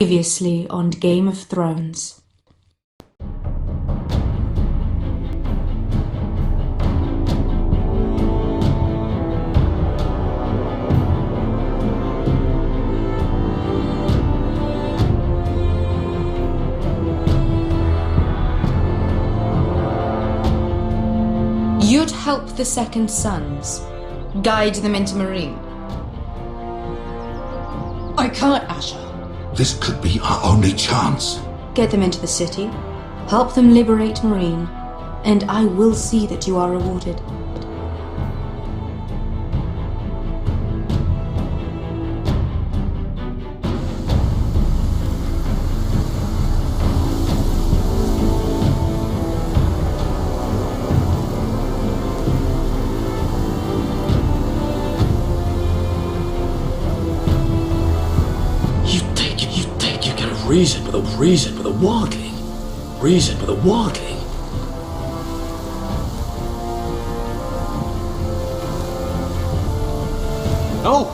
Previously on Game of Thrones. You'd help the Second Sons, guide them into Meereen. I can't, Asher. This could be our only chance. Get them into the city, help them liberate Meereen, and I will see that you are rewarded. Reason with a warking. Reason with a warking. No,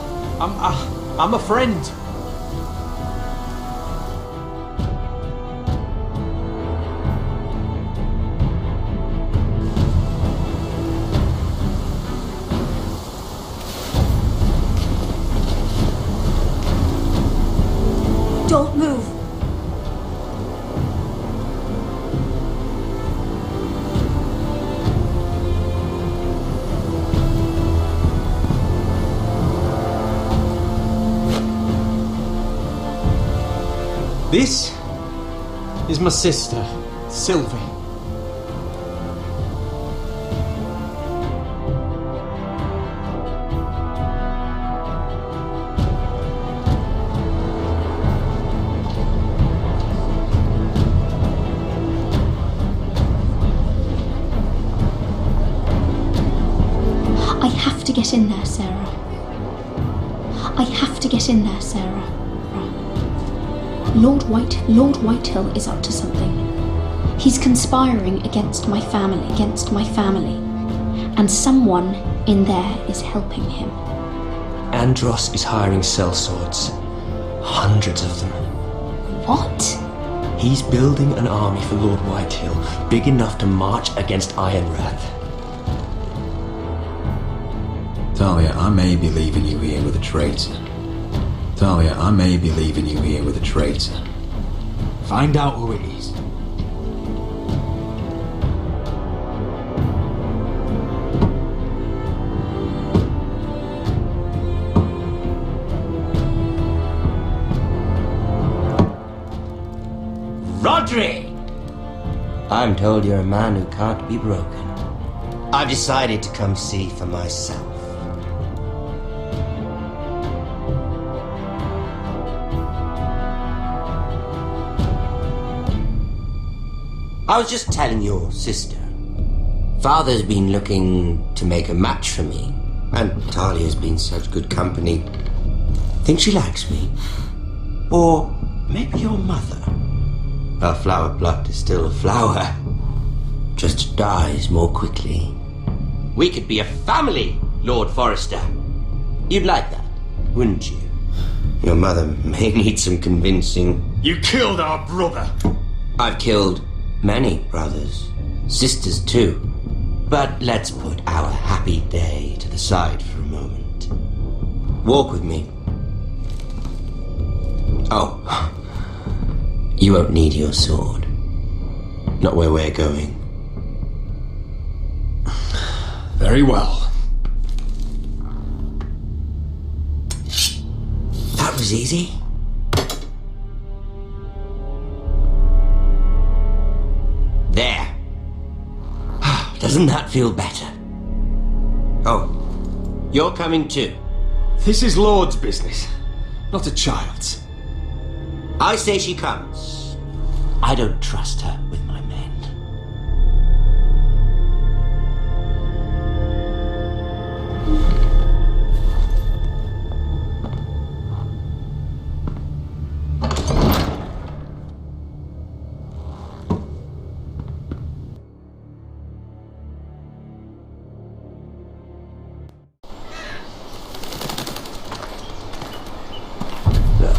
I'm a friend. Don't move! This is my sister, Sylvie. I have to get in there, Sarah. I have to get in there, Sarah. Lord Whitehill is up to something. He's conspiring against my family, and someone in there is helping him. Andros is hiring sellswords. Hundreds of them. What? He's building an army for Lord Whitehill, big enough to march against Ironrath. Talia, I may be leaving you here with a traitor. Talia, I may be leaving you here with a traitor. Find out who it is. Rodri! I'm told you're a man who can't be broken. I've decided to come see for myself. I was just telling your sister. Father's been looking to make a match for me, and Talia's been such good company. Think she likes me? Or maybe your mother? Her flower plucked is still a flower, just dies more quickly. We could be a family, Lord Forrester. You'd like that, wouldn't you? Your mother may need some convincing. You killed our brother. I've killed many brothers, sisters too. But let's put our happy day to the side for a moment. Walk with me. Oh, you won't need your sword. Not where we're going. Very well. That was easy. There. Doesn't that feel better? Oh, you're coming too. This is Lord's business, not a child's. I say she comes. I don't trust her with my men.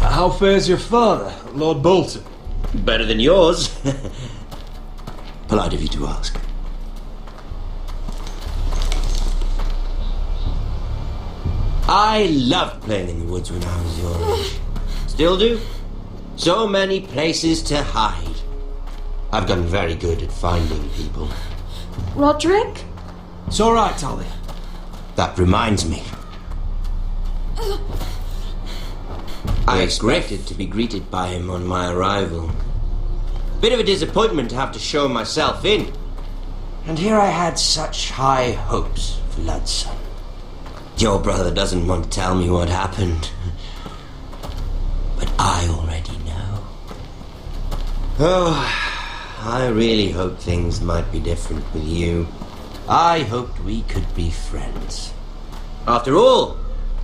How How fares your father, Lord Bolton? Better than yours. Polite of you to ask. I loved playing in the woods when I was your age. Still do. So many places to hide. I've gotten very good at finding people. Roderick? It's all right, Talia. That reminds me. I expected to be greeted by him on my arrival. Bit of a disappointment to have to show myself in. And here I had such high hopes for Ludson. Your brother doesn't want to tell me what happened. But I already know. Oh, I really hoped things might be different with you. I hoped we could be friends. After all,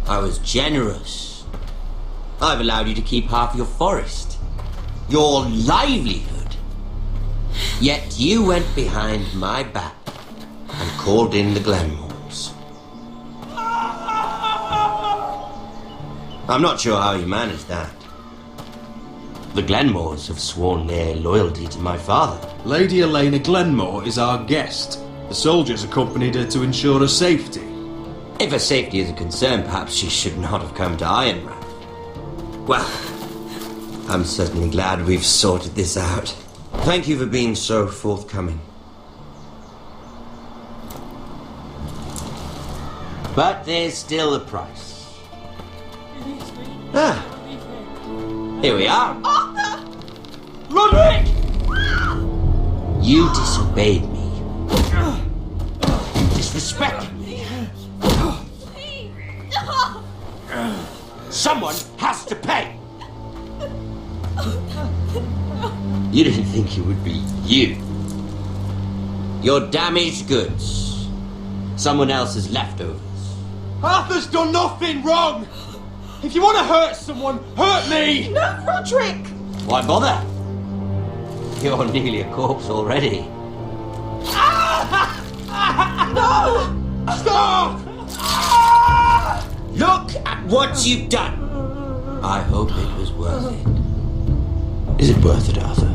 I was generous. I've allowed you to keep half your forest, your livelihood. Yet you went behind my back and called in the Glenmores. I'm not sure how you managed that. The Glenmores have sworn their loyalty to my father. Lady Elena Glenmore is our guest. The soldiers accompanied her to ensure her safety. If her safety is a concern, perhaps she should not have come to Ironrath. Well, I'm certainly glad we've sorted this out. Thank you for being so forthcoming. But there's still a price. Ah, here we are. Arthur! Roderick! You disobeyed me. You disrespected me. Someone has to pay. You didn't think it would be you. Your damaged goods. Someone else's leftovers. Arthur's done nothing wrong! If you want to hurt someone, hurt me! No, Roderick! Why bother? You're nearly a corpse already. No! Stop! Look at what you've done. I hope it was worth it. Is it worth it, Arthur?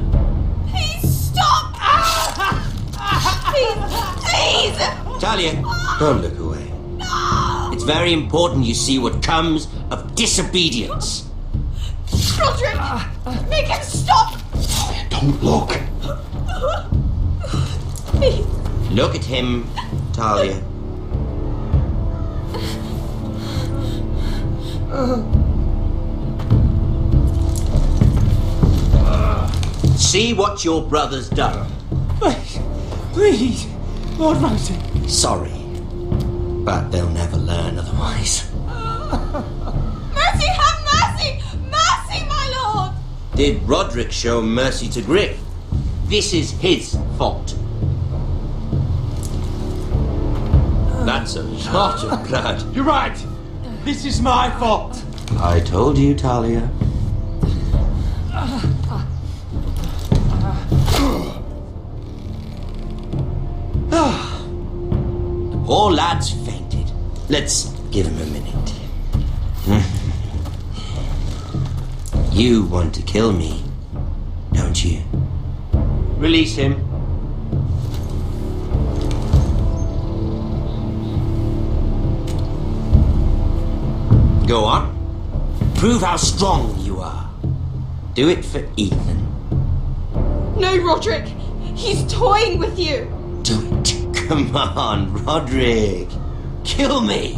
Please stop! Please! Talia, don't look away. It's very important you see what comes of disobedience. Roderick! Make him stop! Don't look. Please! Look at him, Talia. See what your brother's done. Please, Lord Ramsay. Sorry, but they'll never learn otherwise. Mercy, have mercy! Mercy, my lord! Did Roderick show mercy to Griff? This is his fault. That's a lot of blood. You're right. This is my fault. I told you, Talia. The poor lad's fainted. Let's give him a minute. You want to kill me, don't you? Release him. Go on. Prove how strong you are. Do it for Ethan. No, Roderick! He's toying with you! Do it. Come on, Roderick. Kill me.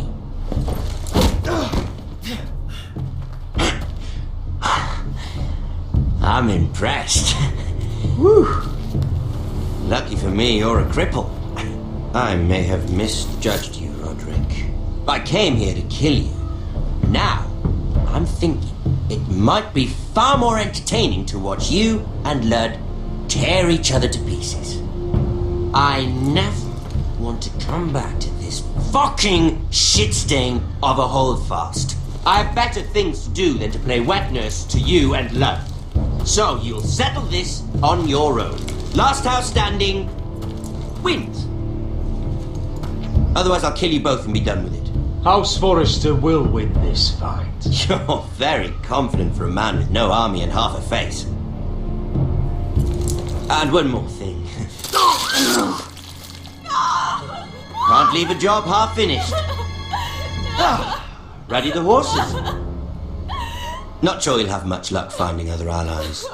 I'm impressed. Whew. Lucky for me, you're a cripple. I may have misjudged you, Roderick. I came here to kill you. Now, I'm thinking it might be far more entertaining to watch you and Lud tear each other to pieces. I never want to come back to this fucking shit stain of a holdfast. I have better things to do than to play wet nurse to you and Lud. So you'll settle this on your own. Last house standing wins. Otherwise I'll kill you both and be done with it. House Forrester will win this fight. You're very confident for a man with no army and half a face. And one more thing. Can't leave a job half finished. Ready the horses? Not sure you'll have much luck finding other allies.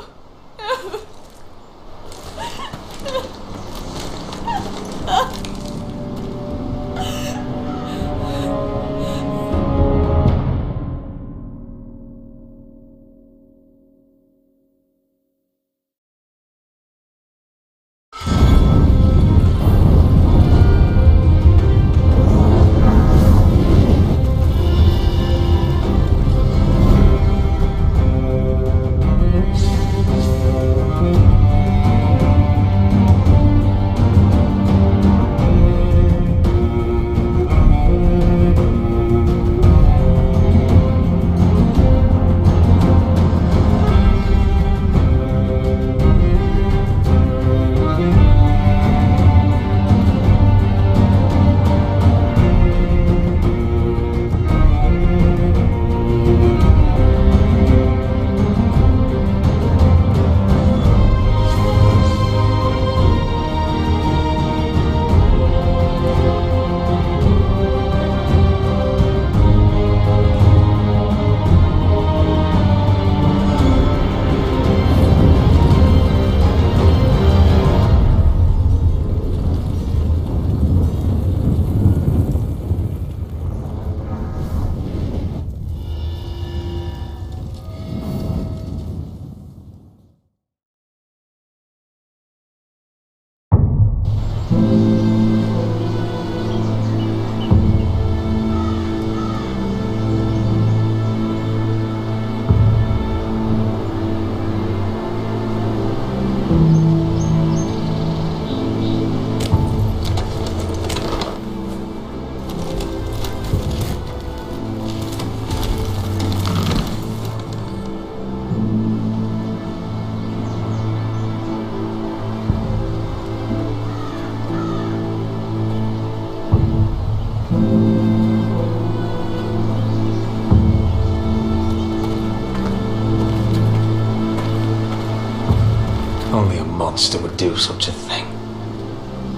Only a monster would do such a thing.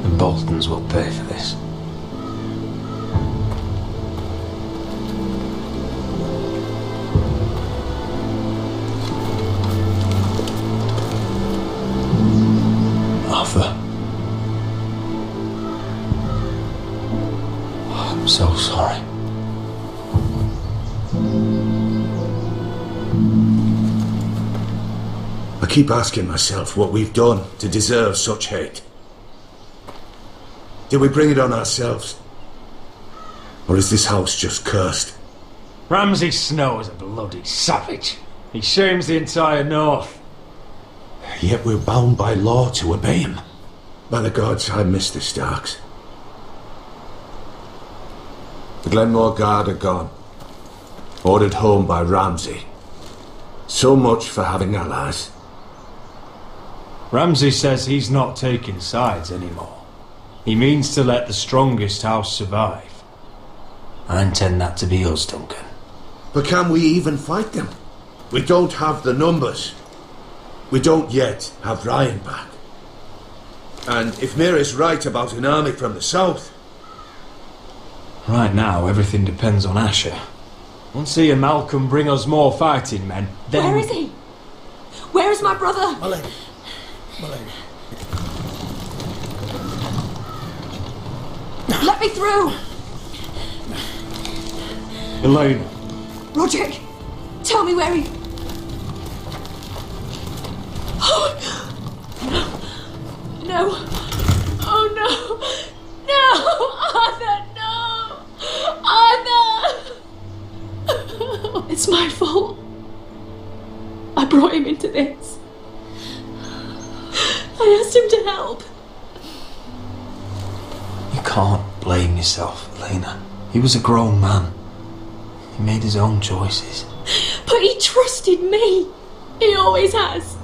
The Boltons will pay for this. Arthur. I'm so sorry. I keep asking myself what we've done to deserve such hate. Did we bring it on ourselves? Or is this house just cursed? Ramsay Snow is a bloody savage. He shames the entire North. Yet we're bound by law to obey him. By the gods, I miss the Starks. The Glenmore Guard are gone. Ordered home by Ramsay. So much for having allies. Ramsay says he's not taking sides anymore. He means to let the strongest house survive. I intend that to be us, Duncan. But can we even fight them? We don't have the numbers. We don't yet have Ryan back. And if Mira's right about an army from the south... Right now, everything depends on Asher. Once he and Malcolm bring us more fighting men, then... Where is he? Where is my brother? My lady. Let me through! Elaine. Roderick, tell me where he... No. Oh no! No! Arthur, no! Arthur! It's my fault. I brought him into this. I asked him to help. You can't blame yourself, Elena. He was a grown man. He made his own choices. But he trusted me. He always has.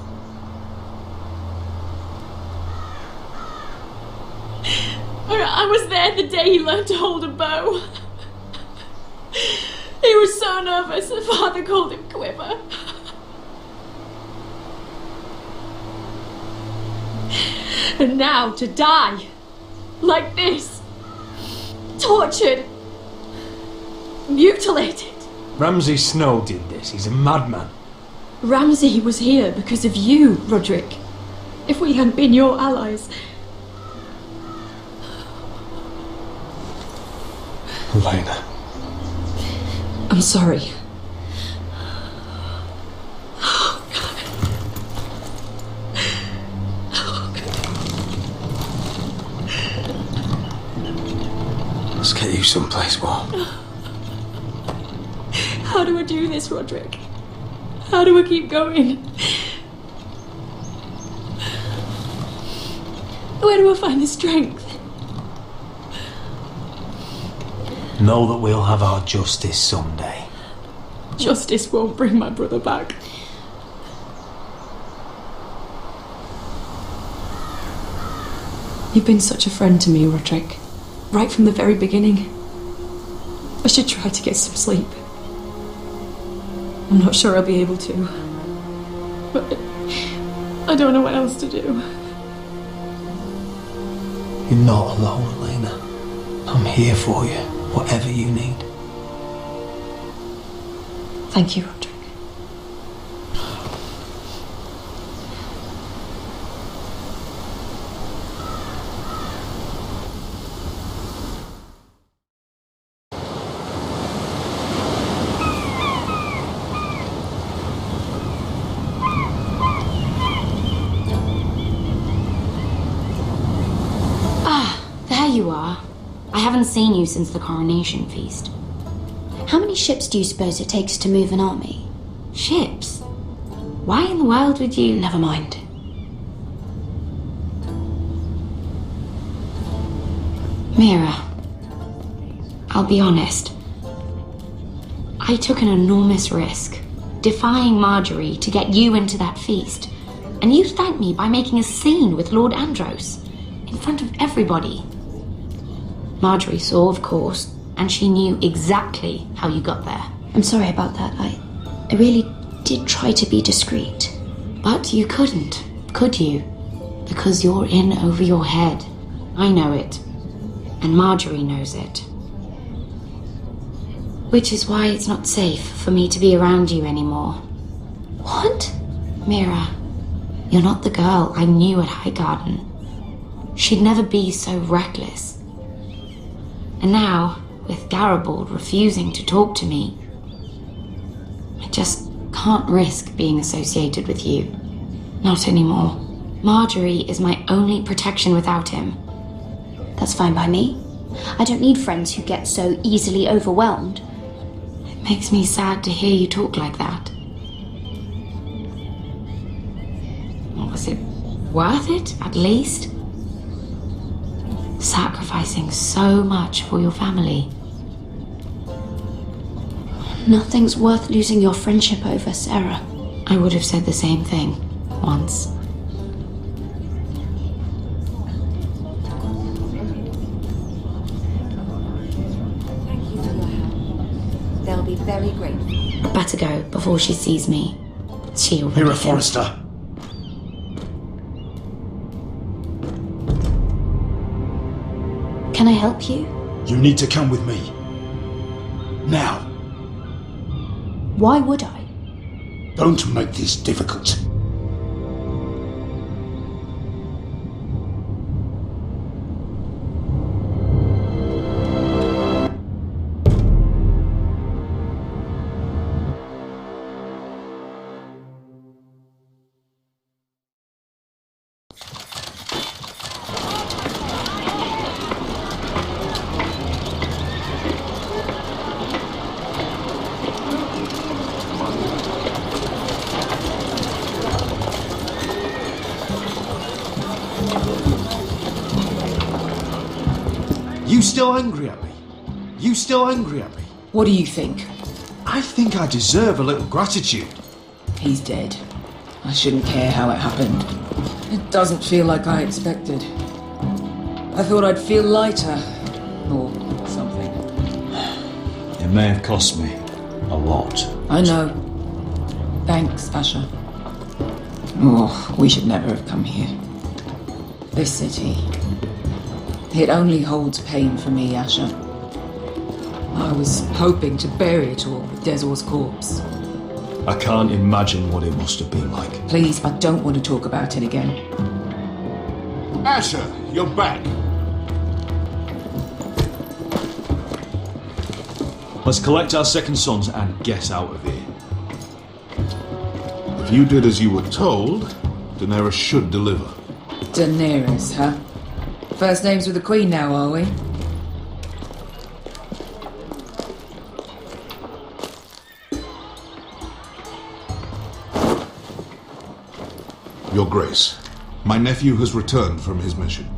I was there the day he learned to hold a bow. He was so nervous that Father called him Quiver. And now to die. Like this. Tortured. Mutilated. Ramsay Snow did this. He's a madman. Ramsay was here because of you, Roderick. If we hadn't been your allies... Elena. I'm sorry. Let's get you someplace warm. How do I do this, Roderick? How do I keep going? Where do I find the strength? Know that we'll have our justice someday. Justice won't bring my brother back. You've been such a friend to me, Roderick. Right from the very beginning. I should try to get some sleep. I'm not sure I'll be able to. But I don't know what else to do. You're not alone, Elena. I'm here for you, whatever you need. Thank you, Roderick. There you are. I haven't seen you since the coronation feast. How many ships do you suppose it takes to move an army? Ships? Why in the world would you... Never mind. Mira, I'll be honest. I took an enormous risk, defying Marjorie to get you into that feast. And you thanked me by making a scene with Lord Andros, in front of everybody. Marjorie saw, of course, and she knew exactly how you got there. I'm sorry about that. I really did try to be discreet. But you couldn't, could you? Because you're in over your head. I know it. And Marjorie knows it. Which is why it's not safe for me to be around you anymore. What? Mira, you're not the girl I knew at Highgarden. She'd never be so reckless. And now, with Garibald refusing to talk to me, I just can't risk being associated with you. Not anymore. Marjorie is my only protection without him. That's fine by me. I don't need friends who get so easily overwhelmed. It makes me sad to hear you talk like that. Was it worth it, at least? Sacrificing so much for your family. Nothing's worth losing your friendship over, Sarah. I would have said the same thing once. Thank you for your help. They'll be very grateful. Better go before she sees me. She already Mira knows. Forrester. Can I help you? You need to come with me. Now. Why would I? Don't make this difficult. You still angry at me? You still angry at me? What do you think? I think I deserve a little gratitude. He's dead. I shouldn't care how it happened. It doesn't feel like I expected. I thought I'd feel lighter. Or something. It may have cost me. a lot. I know. Thanks, Asher. Oh, we should never have come here. This city. It only holds pain for me, Asher. I was hoping to bury it all with Dezor's corpse. I can't imagine what it must have been like. Please, I don't want to talk about it again. Asher, you're back. Let's collect our second sons and get out of here. If you did as you were told, Daenerys should deliver. Daenerys, huh? First names with the Queen now, are we? Your Grace, my nephew has returned from his mission.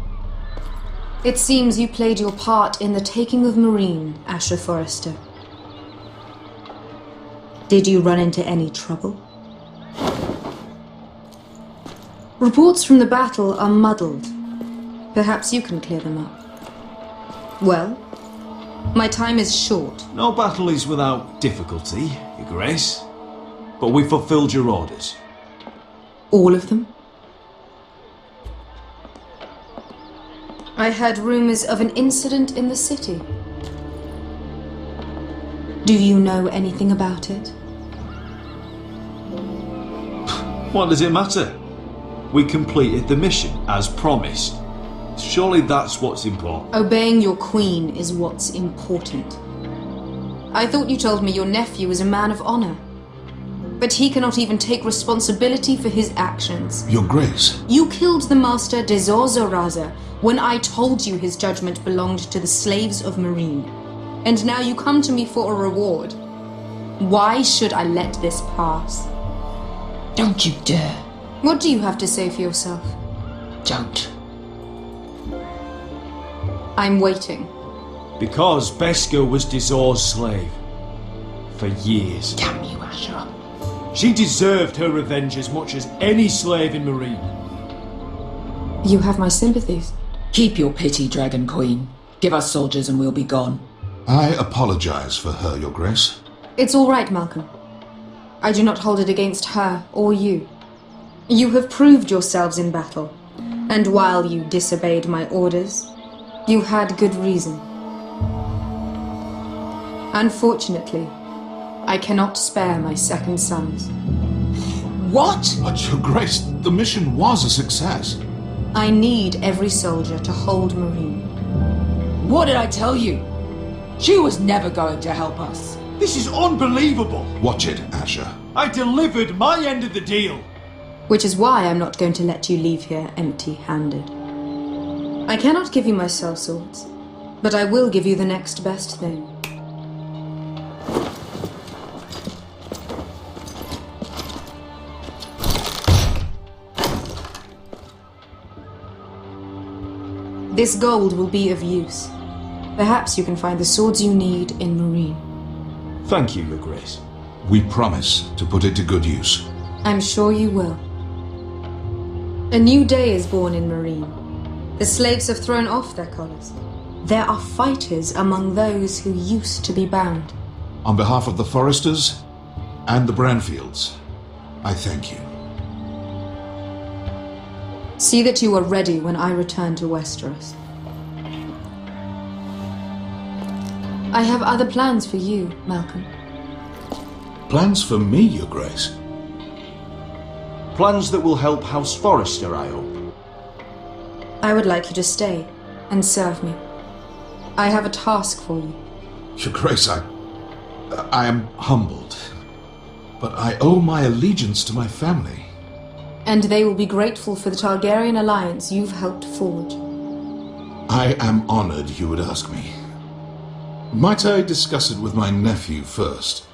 It seems you played your part in the taking of Meereen, Asher Forrester. Did you run into any trouble? Reports from the battle are muddled. Perhaps you can clear them up. Well, my time is short. No battle is without difficulty, Your Grace. But we fulfilled your orders. All of them? I heard rumors of an incident in the city. Do you know anything about it? What does it matter? We completed the mission, as promised. Surely that's what's important. Obeying your queen is what's important. I thought you told me your nephew is a man of honor. But he cannot even take responsibility for his actions. Your Grace. You killed the master Dezor Zoraza when I told you his judgment belonged to the slaves of Meereen. And now you come to me for a reward. Why should I let this pass? Don't you dare. What do you have to say for yourself? Don't. I'm waiting. Because Beskha was Dezor's slave. For years. Damn you, Asher. She deserved her revenge as much as any slave in Meereen. You have my sympathies. Keep your pity, Dragon Queen. Give us soldiers and we'll be gone. I apologize for her, Your Grace. It's all right, Malcolm. I do not hold it against her or you. You have proved yourselves in battle, and while you disobeyed my orders, you had good reason. Unfortunately, I cannot spare my second sons. What? But Your Grace, the mission was a success. I need every soldier to hold Meereen. What did I tell you? She was never going to help us. This is unbelievable! Watch it, Asher. I delivered my end of the deal! Which is why I'm not going to let you leave here empty-handed. I cannot give you my sellswords, but I will give you the next best thing. This gold will be of use. Perhaps you can find the swords you need in Meereen. Thank you, Your Grace. We promise to put it to good use. I'm sure you will. A new day is born in Meereen. The slaves have thrown off their collars. There are fighters among those who used to be bound. On behalf of the Forresters and the Branfields, I thank you. See that you are ready when I return to Westeros. I have other plans for you, Malcolm. Plans for me, Your Grace? Plans that will help House Forrester, I hope. I would like you to stay and serve me. I have a task for you. Your Grace, I am humbled, but I owe my allegiance to my family. And they will be grateful for the Targaryen alliance you've helped forge. I am honored you would ask me. Might I discuss it with my nephew first?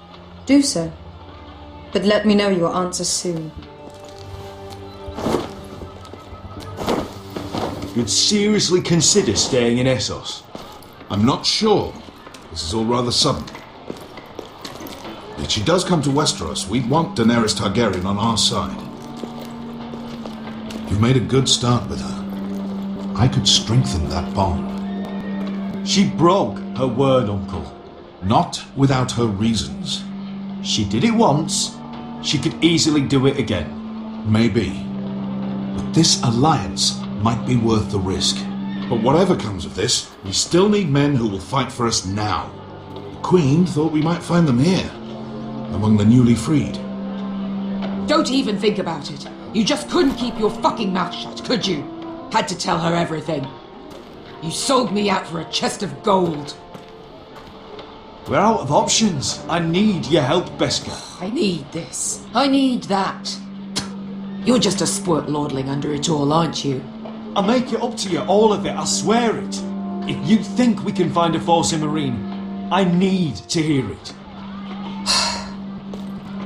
Do so. But let me know your answer soon. You'd seriously consider staying in Essos? I'm not sure. This is all rather sudden. If she does come to Westeros, we want Daenerys Targaryen on our side. You've made a good start with her. I could strengthen that bond. She broke her word, Uncle. Not without her reasons. She did it once. She could easily do it again. Maybe. But this alliance might be worth the risk. But whatever comes of this, we still need men who will fight for us now. The Queen thought we might find them here, among the newly freed. Don't even think about it. You just couldn't keep your fucking mouth shut, could you? Had to tell her everything. You sold me out for a chest of gold. We're out of options. I need your help, Beskha. I need this. I need that. You're just a spoilt lordling under it all, aren't you? I'll make it up to you, all of it, I swear it. If you think we can find a force in Marine, I need to hear it.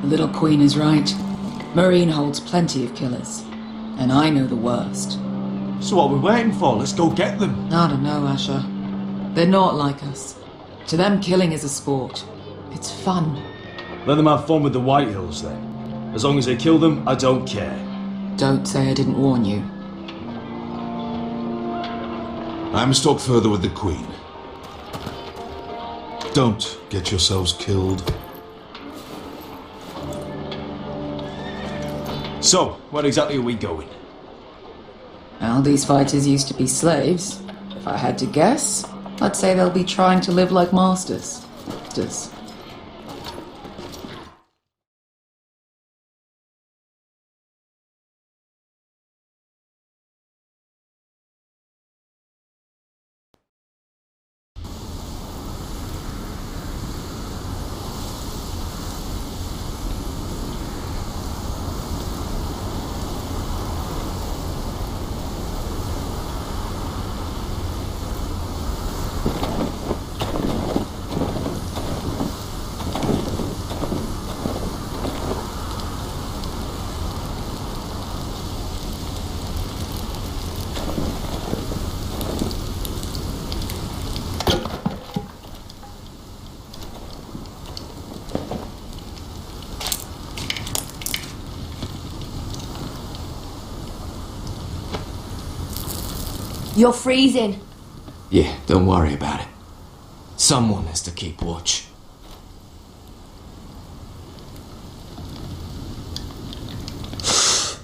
The little queen is right. Marine holds plenty of killers. And I know the worst. So what are we waiting for? Let's go get them. I don't know, Asher. They're not like us. To them, killing is a sport. It's fun. Let them have fun with the Whitehills, then. As long as they kill them, I don't care. Don't say I didn't warn you. I must talk further with the Queen. Don't get yourselves killed. So, where exactly are we going? Well, these fighters used to be slaves. If I had to guess, I'd say they'll be trying to live like masters. You're freezing. Yeah, don't worry about it. Someone has to keep watch.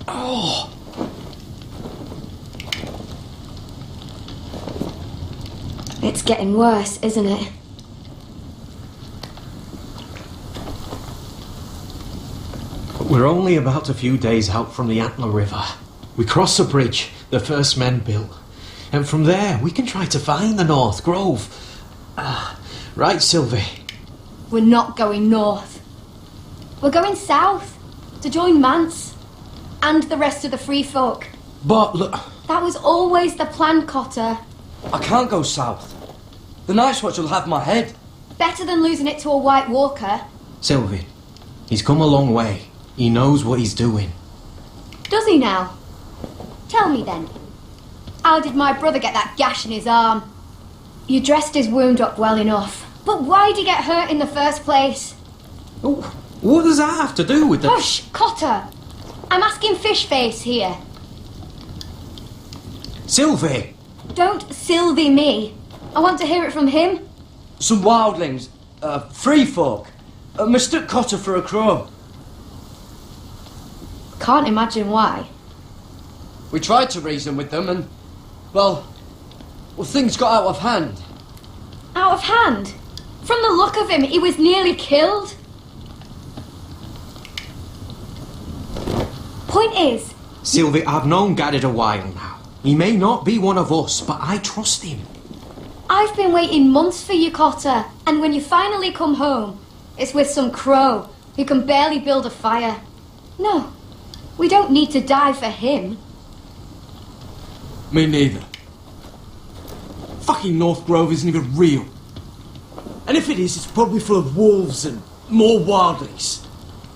Oh! It's getting worse, isn't it? We're only about a few days out from the Antler River. We cross a bridge the first men built. And from there, we can try to find the North Grove. Right, Sylvie? We're not going north. We're going south to join Mance and the rest of the free folk. But look... That was always the plan, Cotter. I can't go south. The Night's Watch will have my head. Better than losing it to a White Walker. Sylvie, he's come a long way. He knows what he's doing. Does he now? Tell me then. How did my brother get that gash in his arm? You dressed his wound up well enough. But why did he get hurt in the first place? Oh, what does that have to do with the... Hush, Cotter! I'm asking Fishface here. Sylvie! Don't Sylvie me. I want to hear it from him. Some wildlings. Free folk. Mistook Cotter for a crow. Can't imagine why. We tried to reason with them and... Well, things got out of hand. Out of hand? From the look of him, he was nearly killed. Point is... Sylvie, I've known Gaddard a while now. He may not be one of us, but I trust him. I've been waiting months for you, Cotter. And when you finally come home, it's with some crow who can barely build a fire. No, we don't need to die for him. Me neither. Fucking North Grove isn't even real. And if it is, it's probably full of wolves and more wildlings.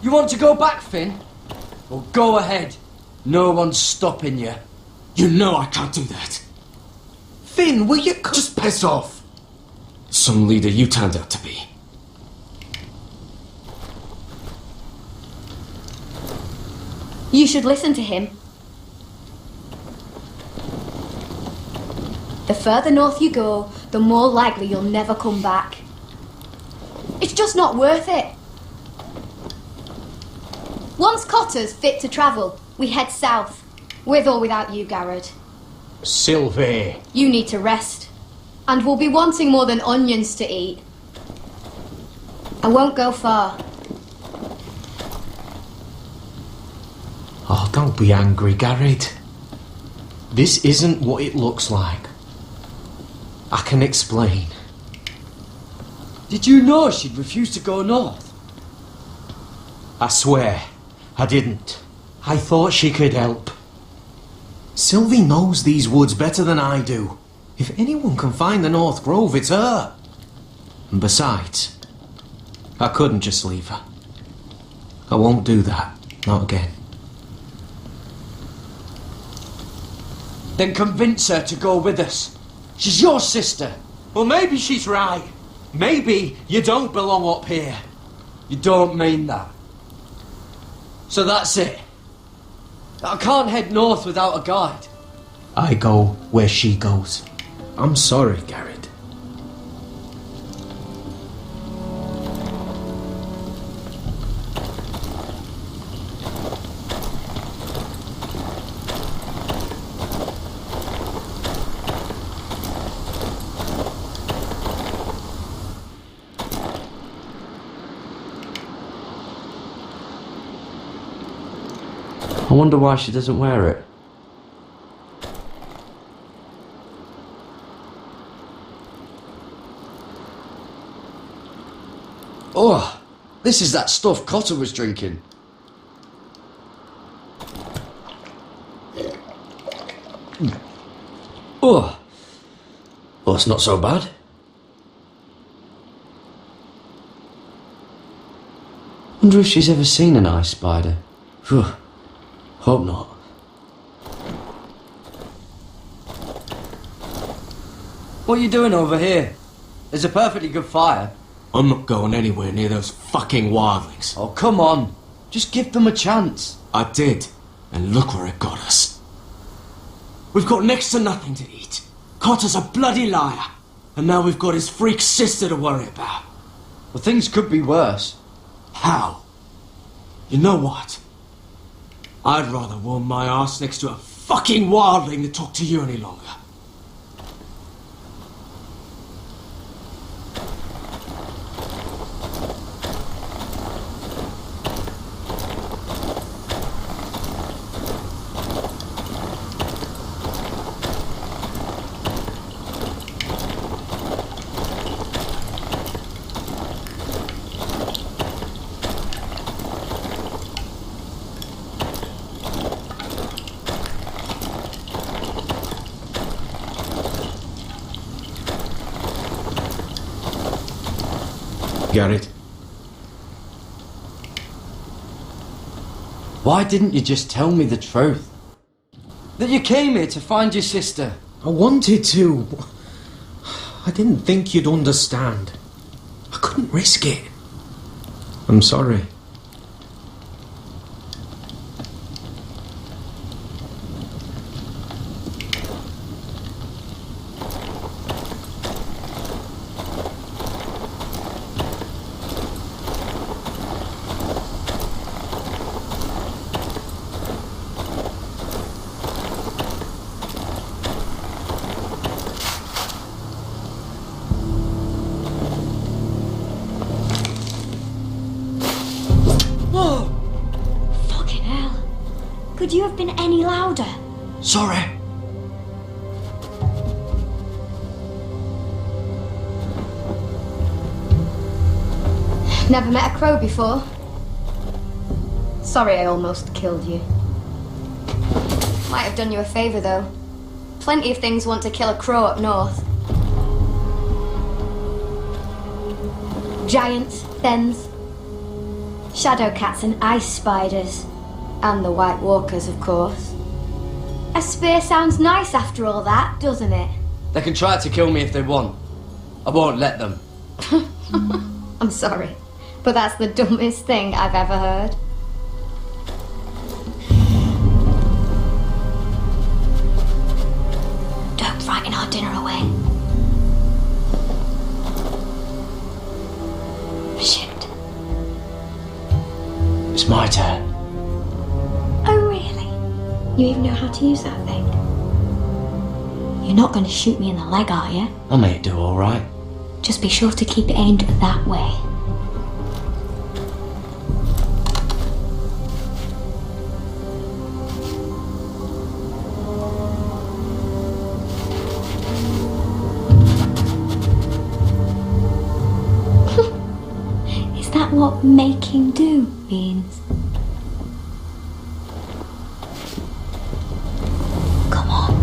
You want to go back, Finn? Well, go ahead. No one's stopping you. You know I can't do that. Finn, will you... Just piss off. Some leader you turned out to be. You should listen to him. The further north you go, the more likely you'll never come back. It's just not worth it. Once Cotter's fit to travel, we head south. With or without you, Garrett. Sylvie. You need to rest. And we'll be wanting more than onions to eat. I won't go far. Oh, don't be angry, Garrett. This isn't what it looks like. I can explain. Did you know she'd refused to go north? I swear, I didn't. I thought she could help. Sylvie knows these woods better than I do. If anyone can find the North Grove, it's her. And besides, I couldn't just leave her. I won't do that. Not again. Then convince her to go with us. She's your sister. Well, maybe she's right. Maybe you don't belong up here. You don't mean that. So that's it. I can't head north without a guide. I go where she goes. I'm sorry, Garrett. I wonder why she doesn't wear it. Oh, this is that stuff Cotter was drinking. Oh, well, it's not so bad. Wonder if she's ever seen an ice spider. Phew. Hope not. What are you doing over here? There's a perfectly good fire. I'm not going anywhere near those fucking wildlings. Oh, come on. Just give them a chance. I did, and look where it got us. We've got next to nothing to eat. Cotter's a bloody liar. And now we've got his freak sister to worry about. Well, things could be worse. How? You know what? I'd rather warm my arse next to a fucking wildling than talk to you any longer. Garrett. Why didn't you just tell me the truth? That you came here to find your sister. I wanted to. I didn't think you'd understand. I couldn't risk it. I'm sorry. Could you have been any louder? Sorry. Never met a crow before. Sorry I almost killed you. Might have done you a favour though. Plenty of things want to kill a crow up north. Giants, thens, shadow cats and ice spiders. And the White Walkers, of course. A spear sounds nice after all that, doesn't it? They can try to kill me if they want. I won't let them. I'm sorry, but that's the dumbest thing I've ever heard. Don't frighten our dinner away. Shit. It's my turn. You even know how to use that thing? You're not going to shoot me in the leg, are you? I may do all right. Just be sure to keep it aimed that way. Is that what making do means? Come on.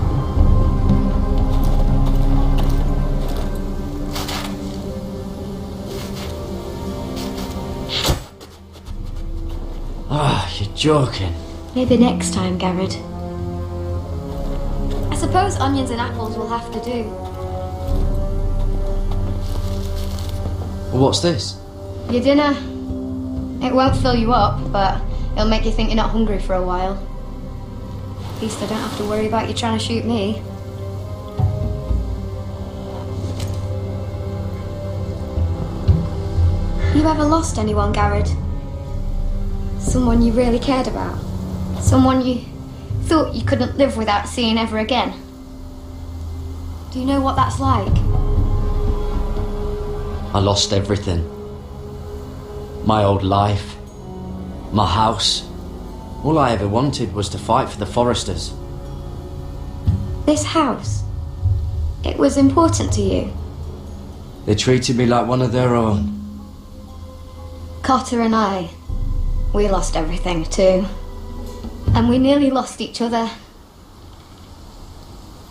Ah, you're joking. Maybe next time, Garrett. I suppose onions and apples will have to do. Well, what's this? Your dinner. It won't fill you up, but it'll make you think you're not hungry for a while. At least I don't have to worry about you trying to shoot me. You ever lost anyone, Garrett? Someone you really cared about? Someone you thought you couldn't live without seeing ever again? Do you know what that's like? I lost everything. My old life. My house. All I ever wanted was to fight for the Forresters. This house, it was important to you. They treated me like one of their own. Cotter and I, we lost everything too. And we nearly lost each other.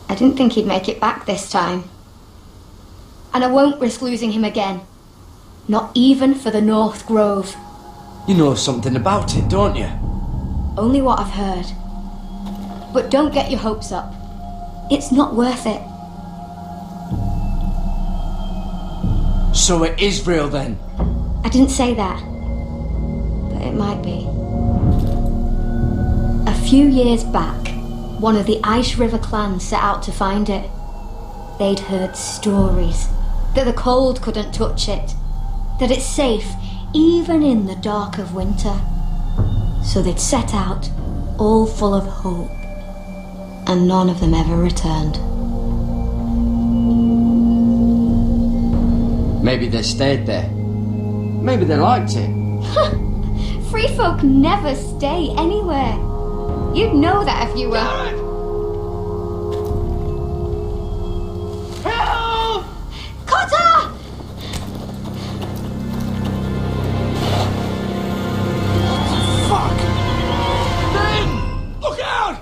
I didn't think he'd make it back this time. And I won't risk losing him again. Not even for the North Grove. You know something about it, don't you? Only what I've heard. But don't get your hopes up. It's not worth it. So it is real then? I didn't say that. But it might be. A few years back, one of the Ice River clans set out to find it. They'd heard stories that the cold couldn't touch it, that it's safe even in the dark of winter. So they'd set out, all full of hope, and none of them ever returned. Maybe they stayed there. Maybe they liked it. Free folk never stay anywhere. You'd know that if you were... Help! Cotter! Fuck! Ben! Look out!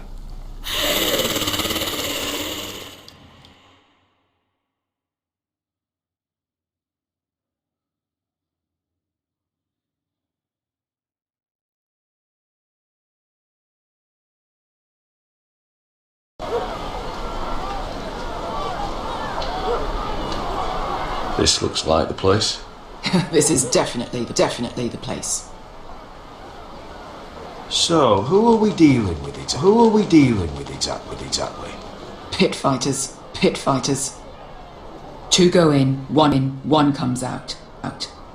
This looks like the place. This is definitely the place. So, who are we dealing with exactly? Pit fighters. Two go in, one comes out.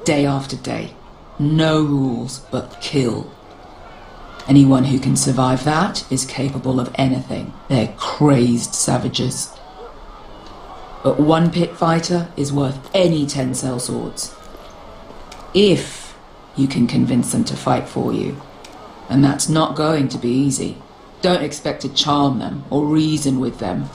Day after day. No rules, but kill. Anyone who can survive that is capable of anything. They're crazed savages. But one pit fighter is worth any 10 sellswords. If you can convince them to fight for you. And that's not going to be easy. Don't expect to charm them or reason with them.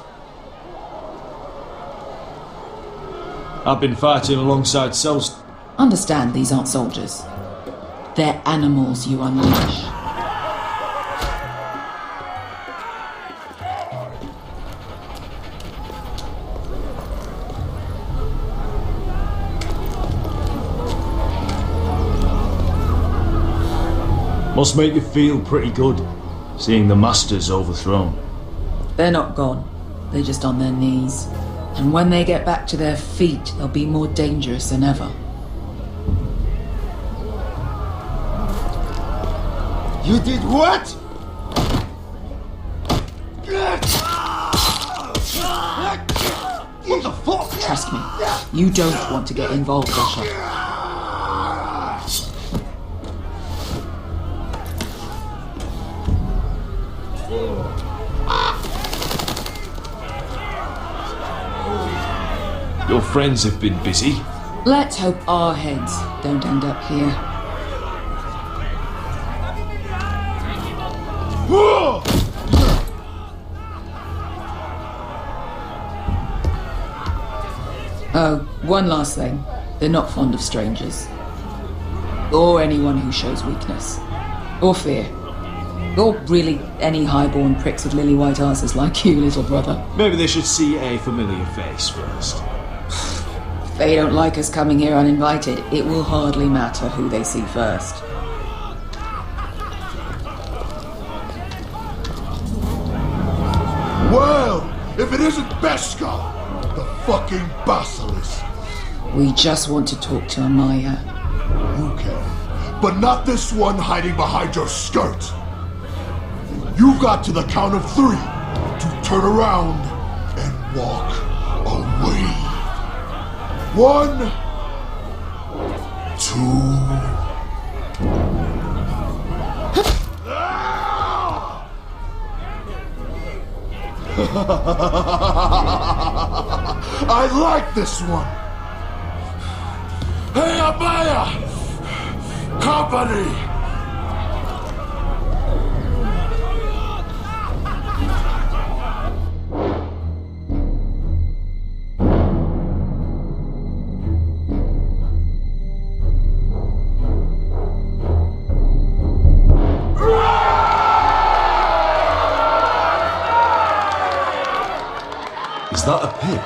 I've been fighting alongside Sels. Understand these aren't soldiers. They're animals you unleash. Must make you feel pretty good, seeing the Masters overthrown. They're not gone. They're just on their knees. And when they get back to their feet, they'll be more dangerous than ever. You did what? What the fuck? Trust me, you don't want to get involved, Asher. Your friends have been busy. Let's hope our heads don't end up here. Oh, one last thing. They're not fond of strangers. Or anyone who shows weakness. Or fear. Or really any highborn pricks with lily white asses like you, little brother. Maybe they should see a familiar face first. If they don't like us coming here uninvited, it will hardly matter who they see first. Well, if it isn't Beskar, the fucking basilisk. We just want to talk to Amaya. Okay, but not this one hiding behind your skirt. You've got to the count of 3 to turn around and walk away. 1, 2. I like this one. Hey, Amaya! Company! Is that a pit?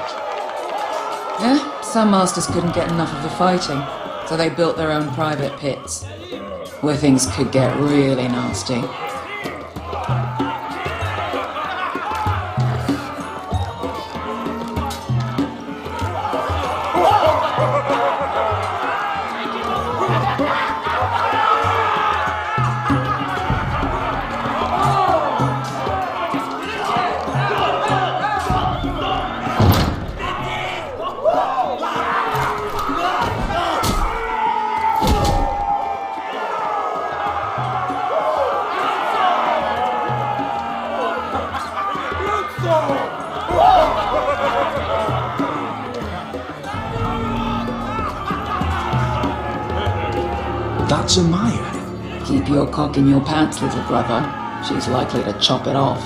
Yeah, some masters couldn't get enough of the fighting, so they built their own private pits, where things could get really nasty. That's Amaya. Keep your cock in your pants, little brother. She's likely to chop it off.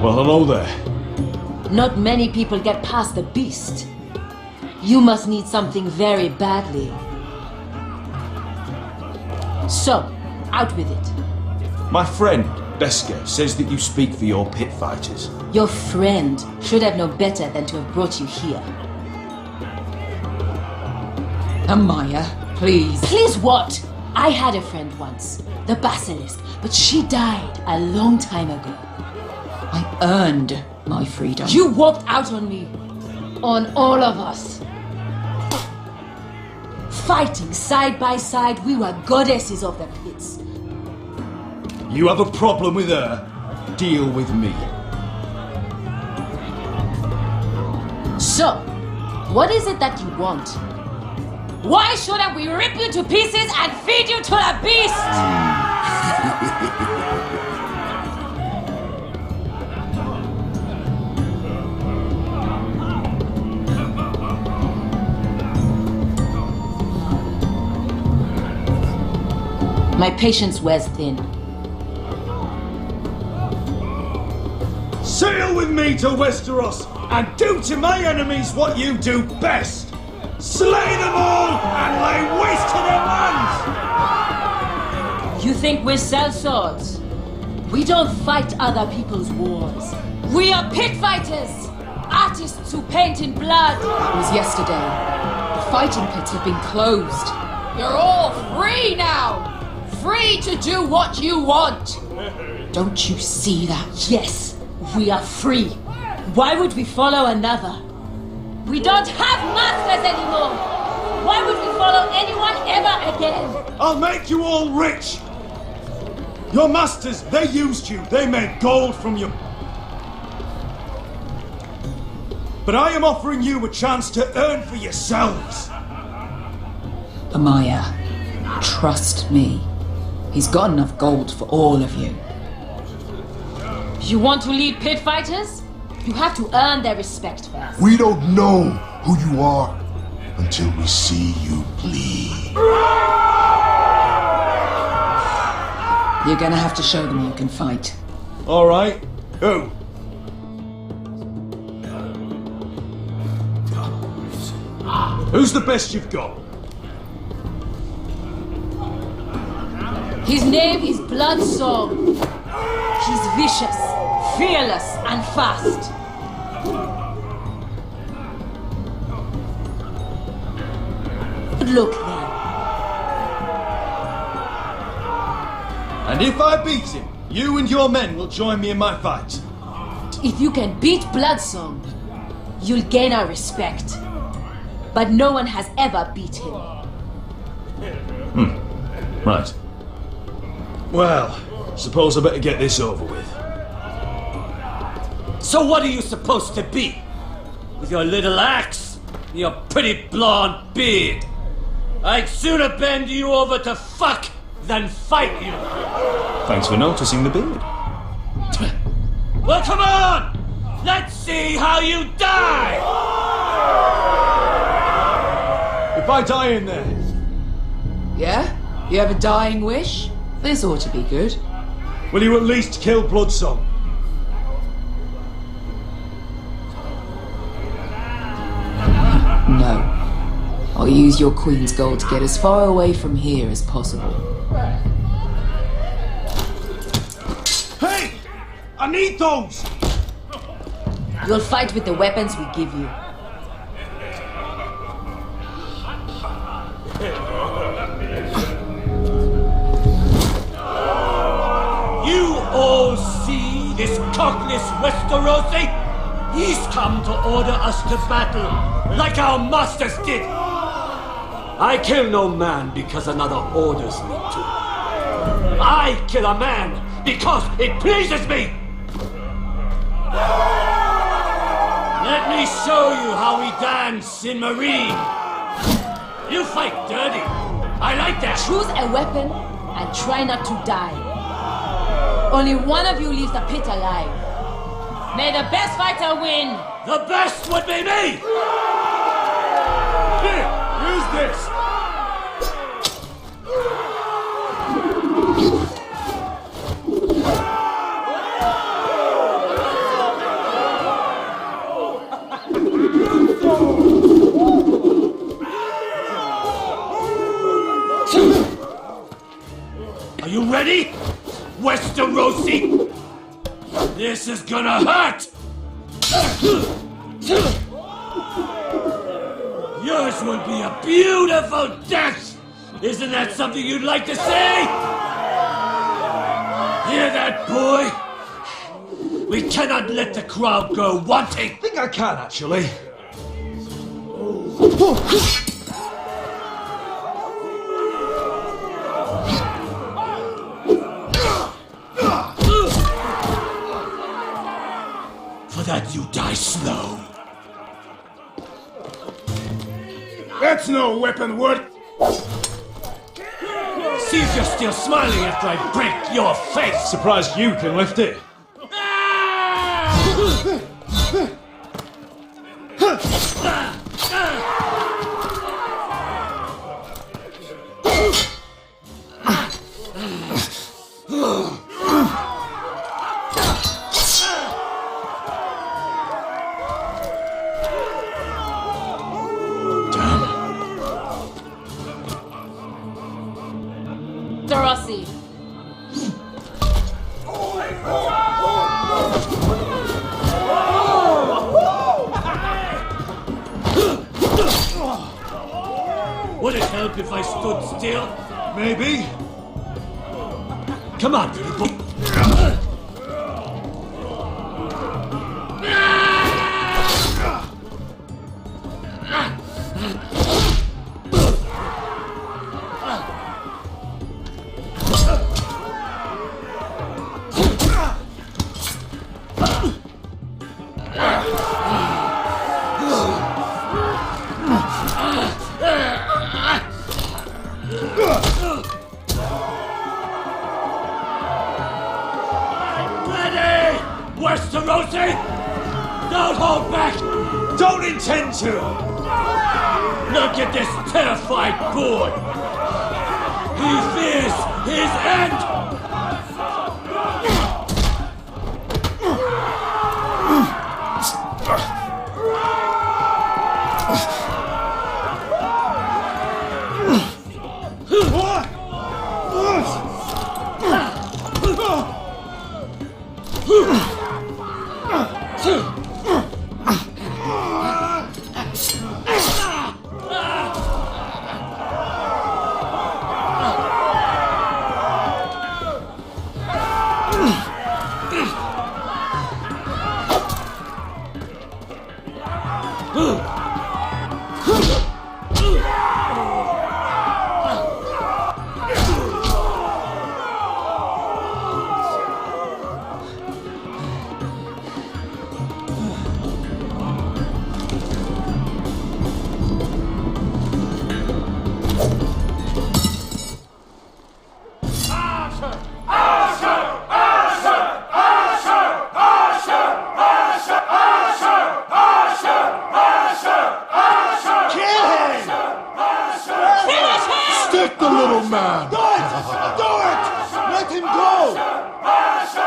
Well, hello there. Not many people get past the beast. You must need something very badly. So, out with it. My friend, Beskar, says that you speak for your pit fighters. Your friend should have known better than to have brought you here. Amaya, please. Please what? I had a friend once, the Basilisk, but she died a long time ago. I earned my freedom. You walked out on me. On all of us. Fighting side by side, we were goddesses of the pits. You have a problem with her? Deal with me. So, what is it that you want? Why shouldn't we rip you to pieces and feed you to the beast? My patience wears thin. Sail with me to Westeros and do to my enemies what you do best. Slay them all and lay waste to their lands! You think we sell swords? We don't fight other people's wars. We are pit fighters! Artists who paint in blood! That was yesterday. The fighting pits have been closed. You're all free now! Free to do what you want! Don't you see that? Yes, we are free. Why would we follow another? We don't have masters anymore! Why would we follow anyone ever again? I'll make you all rich! Your masters, they used you. They made gold from you. But I am offering you a chance to earn for yourselves. Amaya, trust me. He's got enough gold for all of you. You want to lead pit fighters? You have to earn their respect first. We don't know who you are until we see you bleed. You're gonna have to show them you can fight. All right. Who? Who's the best you've got? His name is Bloodsong. He's vicious, fearless, and fast. Good luck then. And if I beat him, you and your men will join me in my fight. If you can beat Bloodsong, you'll gain our respect. But no one has ever beat him. Right. Well, suppose I better get this over with. So what are you supposed to be? With your little axe and your pretty blonde beard? I'd sooner bend you over to fuck than fight you. Thanks for noticing the beard. Well, come on! Let's see how you die! If I die in there... Yeah? You have a dying wish? This ought to be good. Will you at least kill Bloodsong? No. I'll use your queen's gold to get as far away from here as possible. Hey! I need those! You'll fight with the weapons we give you. You all see this cockless Westerosi? He's come to order us to battle, like our masters did. I kill no man because another orders me to. I kill a man because it pleases me. Let me show you how we dance in Marine. You fight dirty. I like that. Choose a weapon and try not to die. Only one of you leaves the pit alive. May the best fighter win! The best would be me! Here, use this! Are you ready? Westerosi! This is gonna hurt! Yours will be a beautiful death! Isn't that something you'd like to say? Hear that, boy? We cannot let the crowd go wanting! I think I can, actually. For that you die slow. That's no weapon worth. See if you're still smiling after I break your face! Surprised you can lift it. Dorossi. Would it help if I stood still? Maybe. Come on, little boy. Rosie! Don't hold back! Don't intend to! Look at this terrified boy! He fears his end!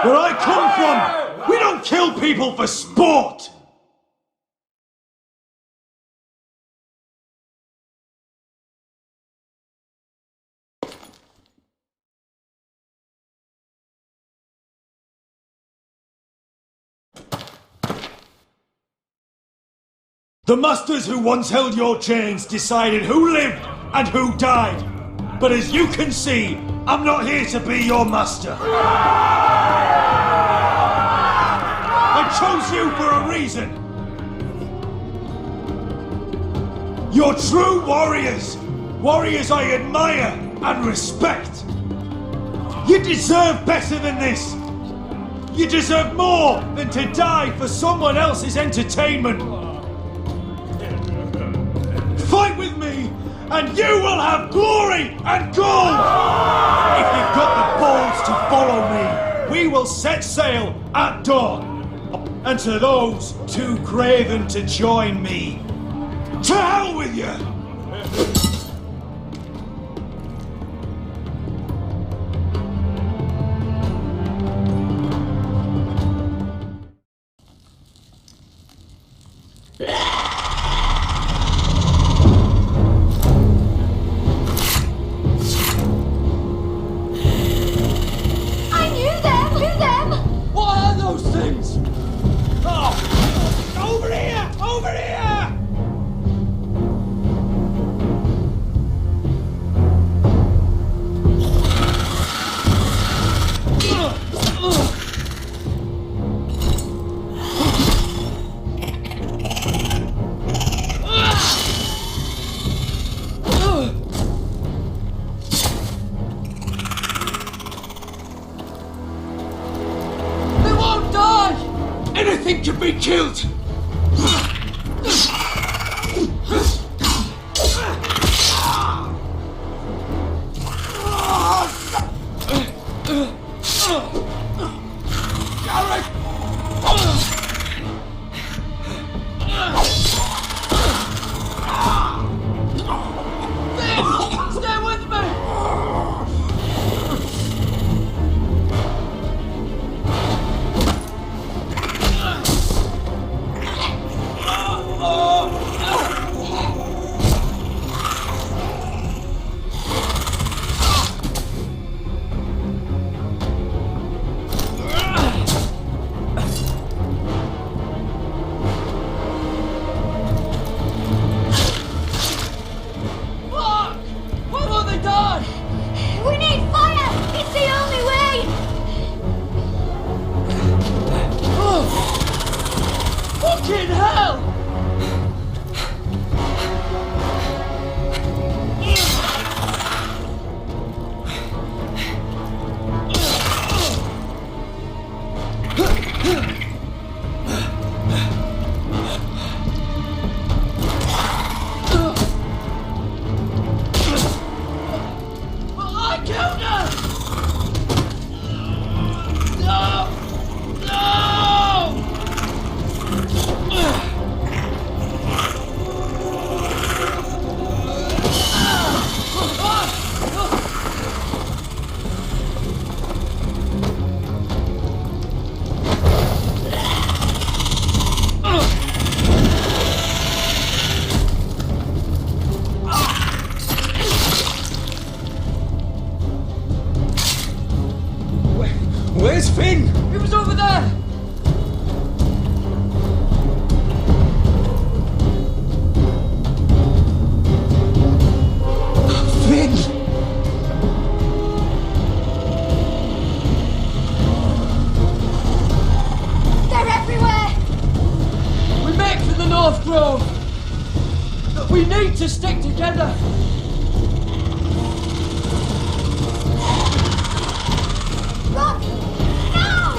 Where I come from, we don't kill people for sport! The masters who once held your chains decided who lived and who died. But as you can see, I'm not here to be your master. I chose you for a reason. You're true warriors. Warriors I admire and respect. You deserve better than this. You deserve more than to die for someone else's entertainment. Fight with me, and you will have glory and gold! If you've got the balls to follow me, we will set sail at dawn. And to those too craven to join me, to hell with you! Anything can be killed! Finn? It was over there! Finn! They're everywhere! We make for the North Grove! We need to stick together! Run! Now!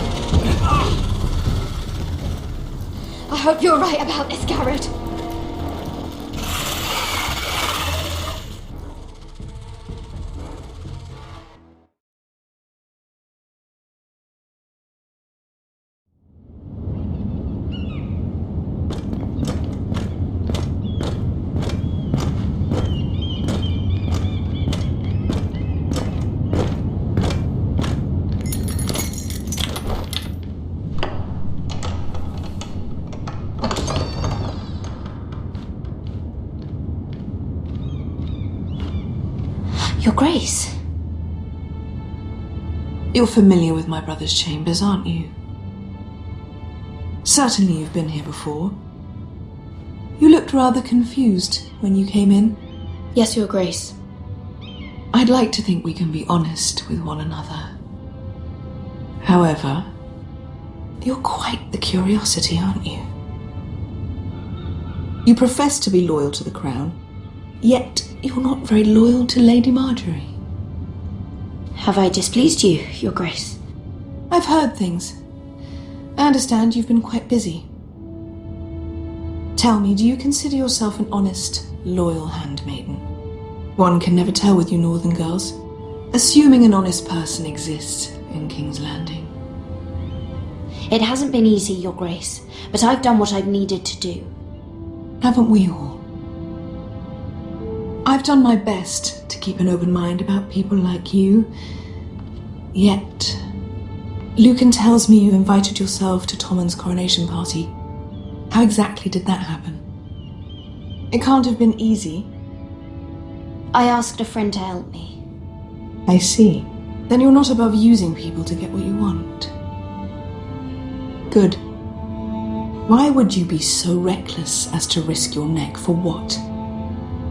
I hope you're right about this, Garrett. Your Grace. You're familiar with my brother's chambers, aren't you? Certainly you've been here before. You looked rather confused when you came in. Yes, Your Grace. I'd like to think we can be honest with one another. However, you're quite the curiosity, aren't you? You profess to be loyal to the crown, yet you're not very loyal to Lady Marjorie. Have I displeased you, Your Grace? I've heard things. I understand you've been quite busy. Tell me, do you consider yourself an honest, loyal handmaiden? One can never tell with you northern girls. Assuming an honest person exists in King's Landing. It hasn't been easy, Your Grace, but I've done what I've needed to do. Haven't we all? I've done my best to keep an open mind about people like you. Yet, Lucan tells me you invited yourself to Tommen's coronation party. How exactly did that happen? It can't have been easy. I asked a friend to help me. I see. Then you're not above using people to get what you want. Good. Why would you be so reckless as to risk your neck for what?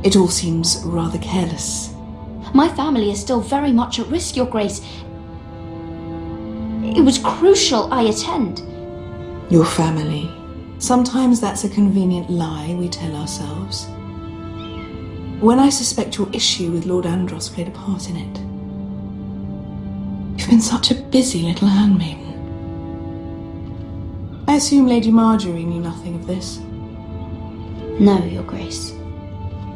It all seems rather careless. My family is still very much at risk, Your Grace. It was crucial I attend. Your family. Sometimes that's a convenient lie we tell ourselves. When I suspect your issue with Lord Andros played a part in it. You've been such a busy little handmaiden. I assume Lady Marjorie knew nothing of this. No, Your Grace.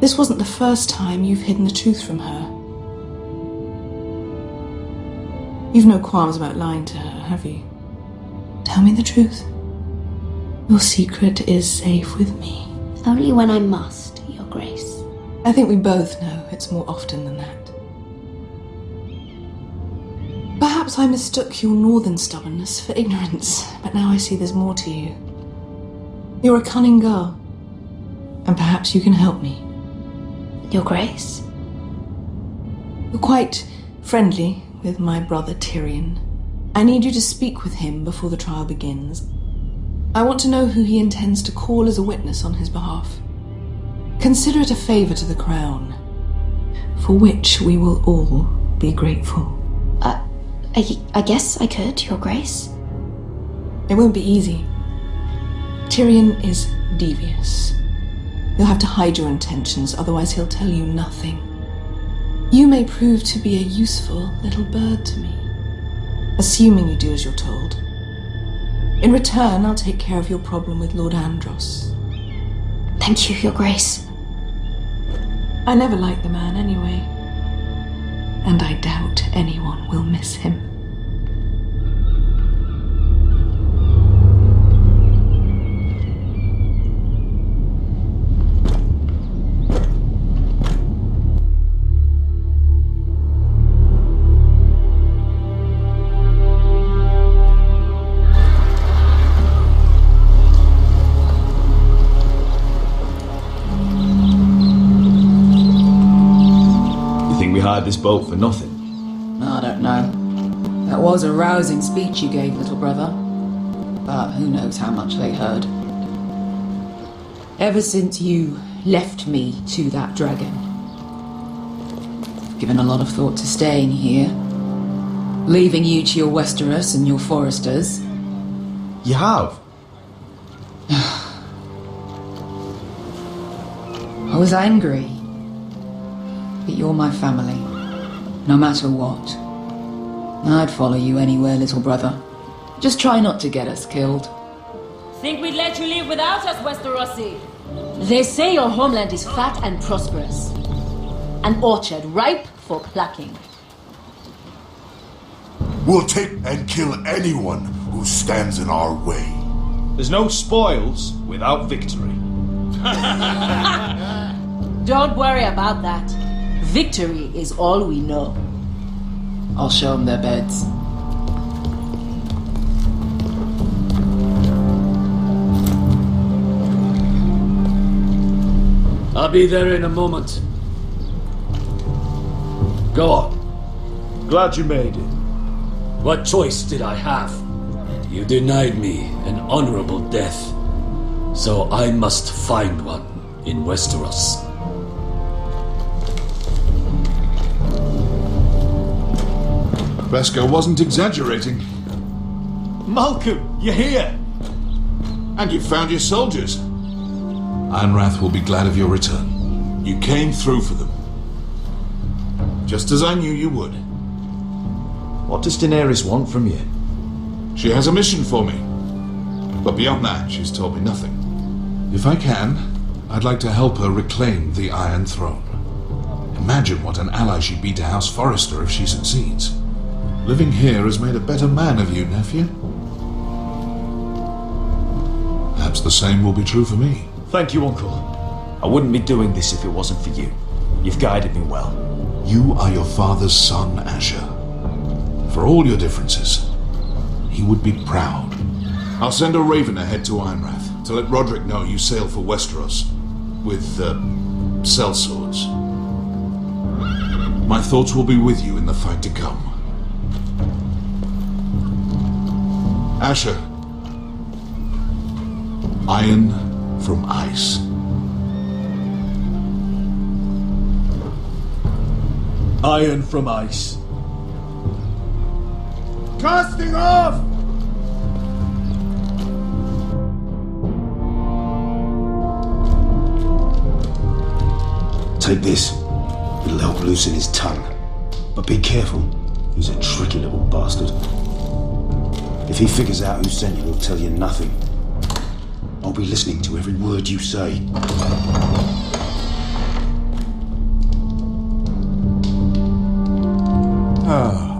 This wasn't the first time you've hidden the truth from her. You've no qualms about lying to her, have you? Tell me the truth. Your secret is safe with me. Only when I must, Your Grace. I think we both know it's more often than that. Perhaps I mistook your northern stubbornness for ignorance, but now I see there's more to you. You're a cunning girl, and perhaps you can help me. Your Grace? You're quite friendly with my brother Tyrion. I need you to speak with him before the trial begins. I want to know who he intends to call as a witness on his behalf. Consider it a favor to the crown, for which we will all be grateful. I guess I could, Your Grace. It won't be easy. Tyrion is devious. You'll have to hide your intentions, otherwise he'll tell you nothing. You may prove to be a useful little bird to me, assuming you do as you're told. In return, I'll take care of your problem with Lord Andros. Thank you, Your Grace. I never liked the man anyway, and I doubt anyone will miss him. This boat for nothing. I don't know. That was a rousing speech you gave, little brother. But who knows how much they heard. Ever since you left me to that dragon, I've given a lot of thought to staying here. Leaving you to your Westeros and your Foresters. You have? I was angry. But you're my family. No matter what. I'd follow you anywhere, little brother. Just try not to get us killed. Think we'd let you live without us, Westerosi? They say your homeland is fat and prosperous. An orchard ripe for plucking. We'll take and kill anyone who stands in our way. There's no spoils without victory. Don't worry about that. Victory is all we know. I'll show them their beds. I'll be there in a moment. Go on. Glad you made it. What choice did I have? You denied me an honorable death, so I must find one in Westeros. Beskar wasn't exaggerating. Malcolm, you're here! And you found your soldiers. Ironrath will be glad of your return. You came through for them. Just as I knew you would. What does Daenerys want from you? She has a mission for me. But beyond that, she's told me nothing. If I can, I'd like to help her reclaim the Iron Throne. Imagine what an ally she'd be to House Forrester if she succeeds. Living here has made a better man of you, nephew. Perhaps the same will be true for me. Thank you, Uncle. I wouldn't be doing this if it wasn't for you. You've guided me well. You are your father's son, Asher. For all your differences, he would be proud. I'll send a raven ahead to Ironrath to let Roderick know you sail for Westeros with, sellswords. My thoughts will be with you in the fight to come. Asher. Iron from ice. Iron from ice. Casting off! Take this. It'll help loosen his tongue. But be careful. He's a tricky little bastard. If he figures out who sent you, he'll tell you nothing. I'll be listening to every word you say.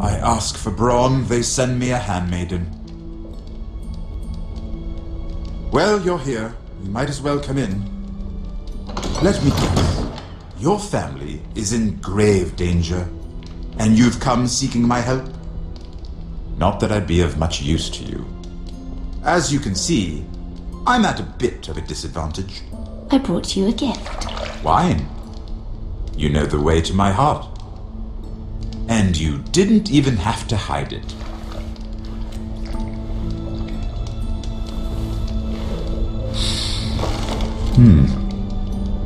I ask for brawn, they send me a handmaiden. Well, you're here. You might as well come in. Let me guess. Your family is in grave danger, and you've come seeking my help? Not that I'd be of much use to you. As you can see, I'm at a bit of a disadvantage. I brought you a gift. Wine. You know the way to my heart. And you didn't even have to hide it.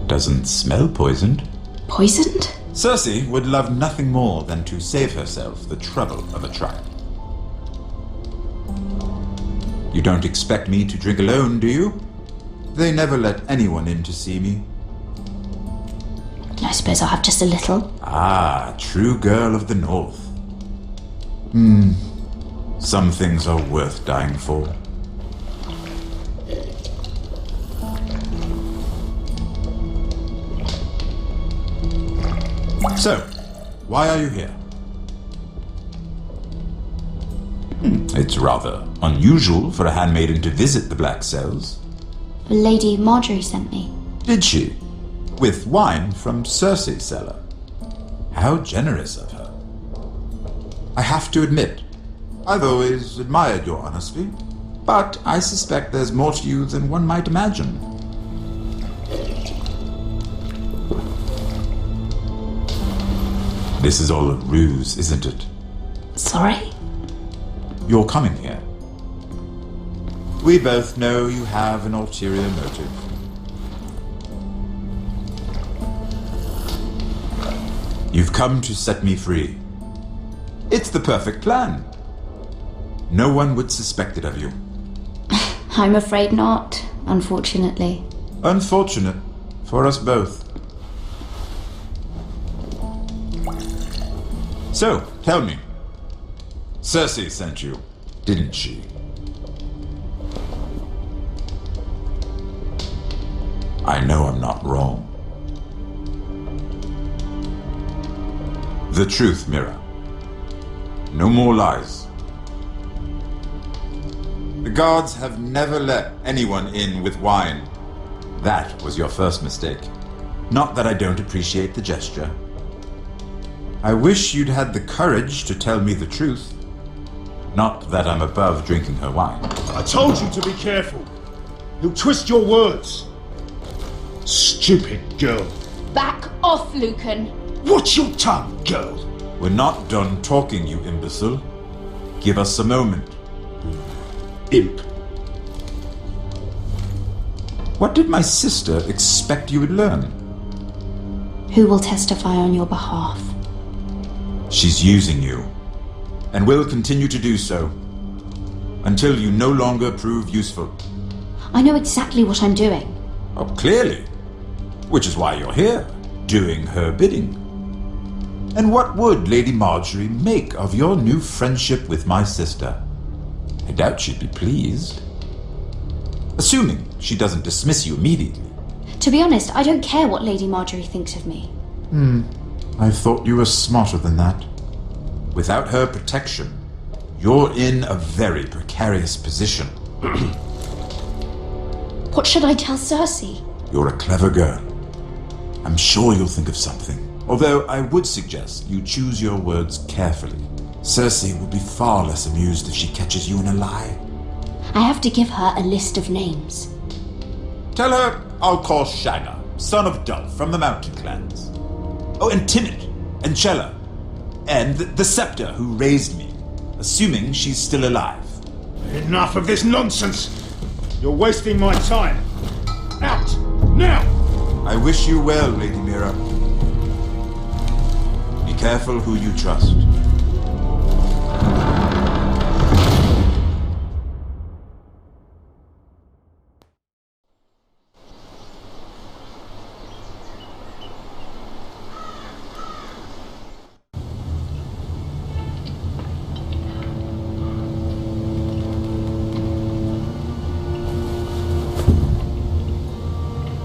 Doesn't smell poisoned. Poisoned? Cersei would love nothing more than to save herself the trouble of a trial. You don't expect me to drink alone, do you? They never let anyone in to see me. I suppose I'll have just a little. Ah, true girl of the North. Some things are worth dying for. So, why are you here? It's rather unusual for a handmaiden to visit the Black Cells. Lady Marjorie sent me. Did she? With wine from Cersei's cellar. How generous of her. I have to admit, I've always admired your honesty, but I suspect there's more to you than one might imagine. This is all a ruse, isn't it? Sorry? you're coming here. We both know you have an ulterior motive. You've come to set me free. It's the perfect plan. No one would suspect it of you. I'm afraid not, unfortunately. Unfortunate for us both. So, tell me. Cersei sent you, didn't she? I know I'm not wrong. The truth, Mira. No more lies. The guards have never let anyone in with wine. That was your first mistake. Not that I don't appreciate the gesture. I wish you'd had the courage to tell me the truth. Not that I'm above drinking her wine. I told you to be careful. You'll twist your words. Stupid girl. Back off, Lucan. Watch your tongue, girl. We're not done talking, you imbecile. Give us a moment. Imp. What did my sister expect you would learn? Who will testify on your behalf? She's using you, and will continue to do so, until you no longer prove useful. I know exactly what I'm doing. Oh, clearly. Which is why you're here, doing her bidding. And what would Lady Marjorie make of your new friendship with my sister? I doubt she'd be pleased. Assuming she doesn't dismiss you immediately. To be honest, I don't care what Lady Marjorie thinks of me. I thought you were smarter than that. Without her protection, you're in a very precarious position. What should I tell Cersei? You're a clever girl. I'm sure you'll think of something. Although I would suggest you choose your words carefully. Cersei will be far less amused if she catches you in a lie. I have to give her a list of names. Tell her I'll call Shagga, son of Dulf from the Mountain Clans. Oh, and Timid, and Chella, and the Scepter who raised me, assuming she's still alive. Enough of this nonsense! You're wasting my time. Out! Now! I wish you well, Lady Mira. Be careful who you trust.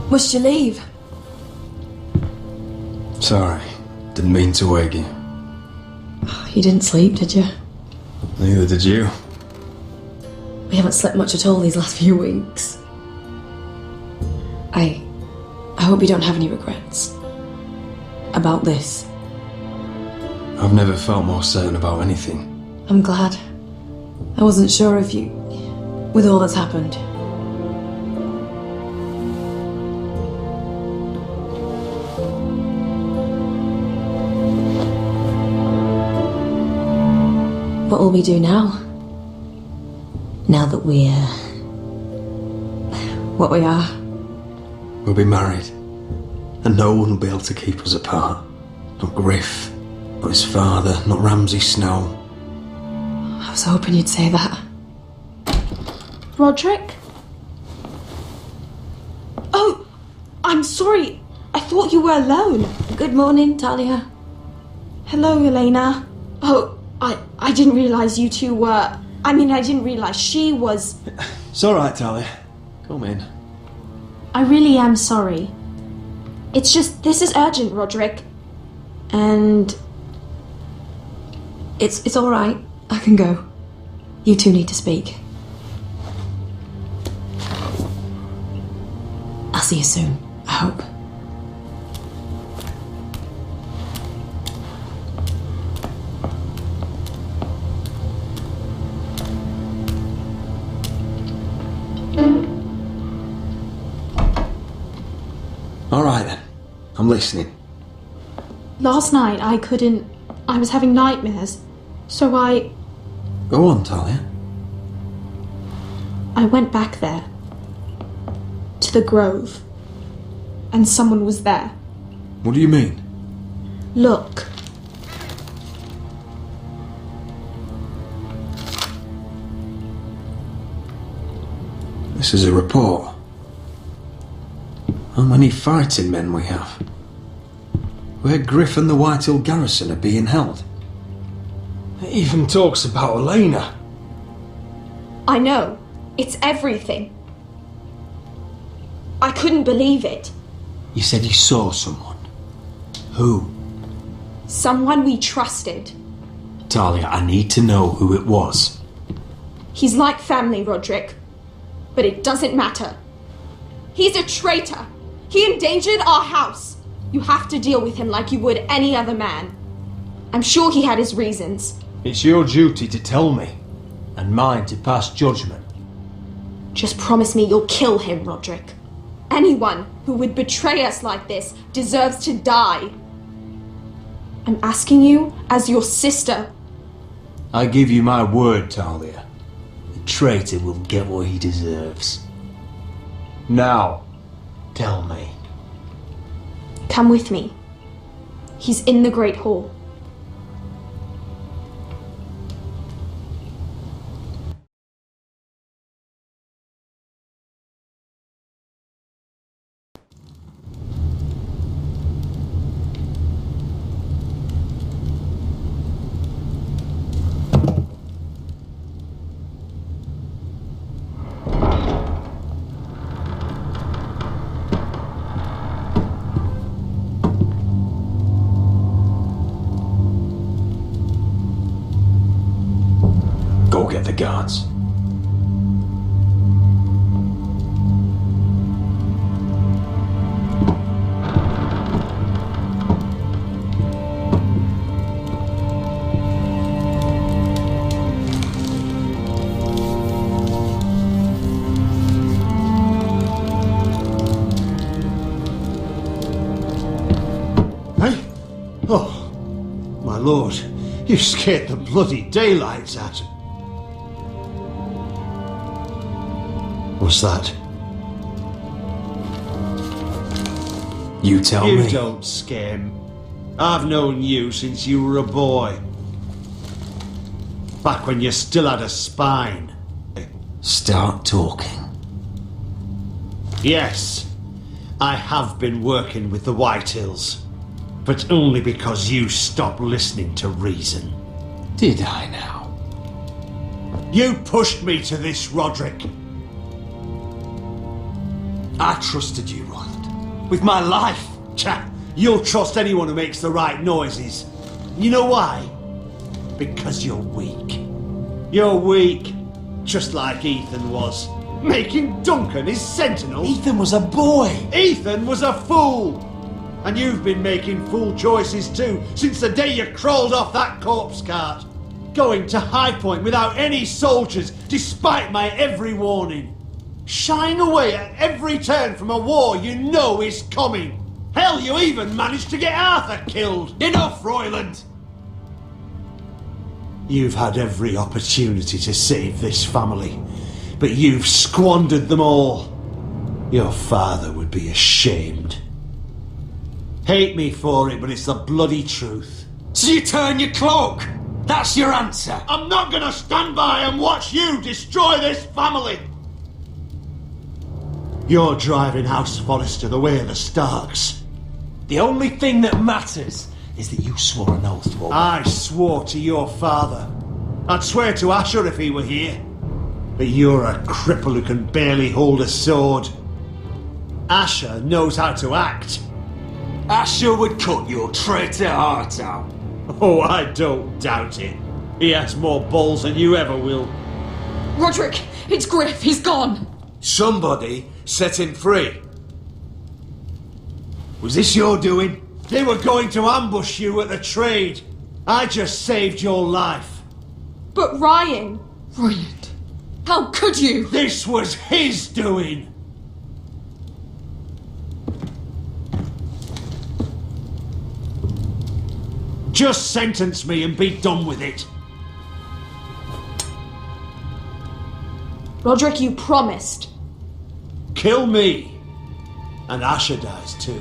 Must you leave? Sorry, didn't mean to wake you. You didn't sleep, did you? Neither did you. We haven't slept much at all these last few weeks. I hope you don't have any regrets about this. I've never felt more certain about anything. I'm glad. I wasn't sure if you... with all that's happened. What will we do now? Now that we're... what we are? We'll be married. And no one will be able to keep us apart. Not Griff, not his father, not Ramsay Snow. I was hoping you'd say that. Roderick? Oh, I'm sorry. I thought you were alone. Good morning, Talia. Hello, Elena. Oh, I didn't realise you two were... I didn't realise she was... It's alright, Talia. Come in. I really am sorry. It's just, this is urgent, Roderick. And... It's alright. I can go. You two need to speak. I'll see you soon, I hope. Alright then. I'm listening. Last night I was having nightmares. So I Go on, Talia. I went back there. To the Grove. And someone was there. What do you mean? Look. This is a report. How many fighting men we have. Where Griff and the Whitehill garrison are being held. It even talks about Elena. I know. It's everything. I couldn't believe it. You said you saw someone. Who? Someone we trusted. Talia, I need to know who it was. He's like family, Roderick. But it doesn't matter. He's a traitor. He endangered our house. You have to deal with him like you would any other man. I'm sure he had his reasons. It's your duty to tell me, and mine to pass judgment. Just promise me you'll kill him, Roderick. Anyone who would betray us like this deserves to die. I'm asking you as your sister. I give you my word, Talia. The traitor will get what he deserves. Now, tell me. Come with me. He's in the Great Hall. Go get the guards. Hey? Oh, my lord, you scared the bloody daylights out of... What's that? You tell me. You don't scare me. I've known you since you were a boy. Back when you still had a spine. Start talking. Yes, I have been working with the Whitehills, but only because you stopped listening to reason. Did I now? You pushed me to this, Roderick. I trusted you, Roland. With my life. Cha, you'll trust anyone who makes the right noises. You know why? Because you're weak. You're weak. Just like Ethan was. Making Duncan his sentinel. Ethan was a boy. Ethan was a fool. And you've been making fool choices too, since the day you crawled off that corpse cart. Going to High Point without any soldiers, despite my every warning. Shying away at every turn from a war you know is coming. Hell, you even managed to get Arthur killed. Enough, Royland! You've had every opportunity to save this family, but you've squandered them all. Your father would be ashamed. Hate me for it, but it's the bloody truth. So you turn your cloak? That's your answer? I'm not gonna stand by and watch you destroy this family! You're driving House Forrester the way of the Starks. The only thing that matters is that you swore an oath to obey. I swore to your father. I'd swear to Asher if he were here. But you're a cripple who can barely hold a sword. Asher knows how to act. Asher would cut your traitor heart out. Oh, I don't doubt it. He has more balls than you ever will. Roderick, it's Griff. He's gone. Somebody set him free. Was this your doing? They were going to ambush you at the trade. I just saved your life. But Ryan... Roland, how could you? This was his doing. Just sentence me and be done with it. Roderick, you promised. Kill me, and Asher dies too.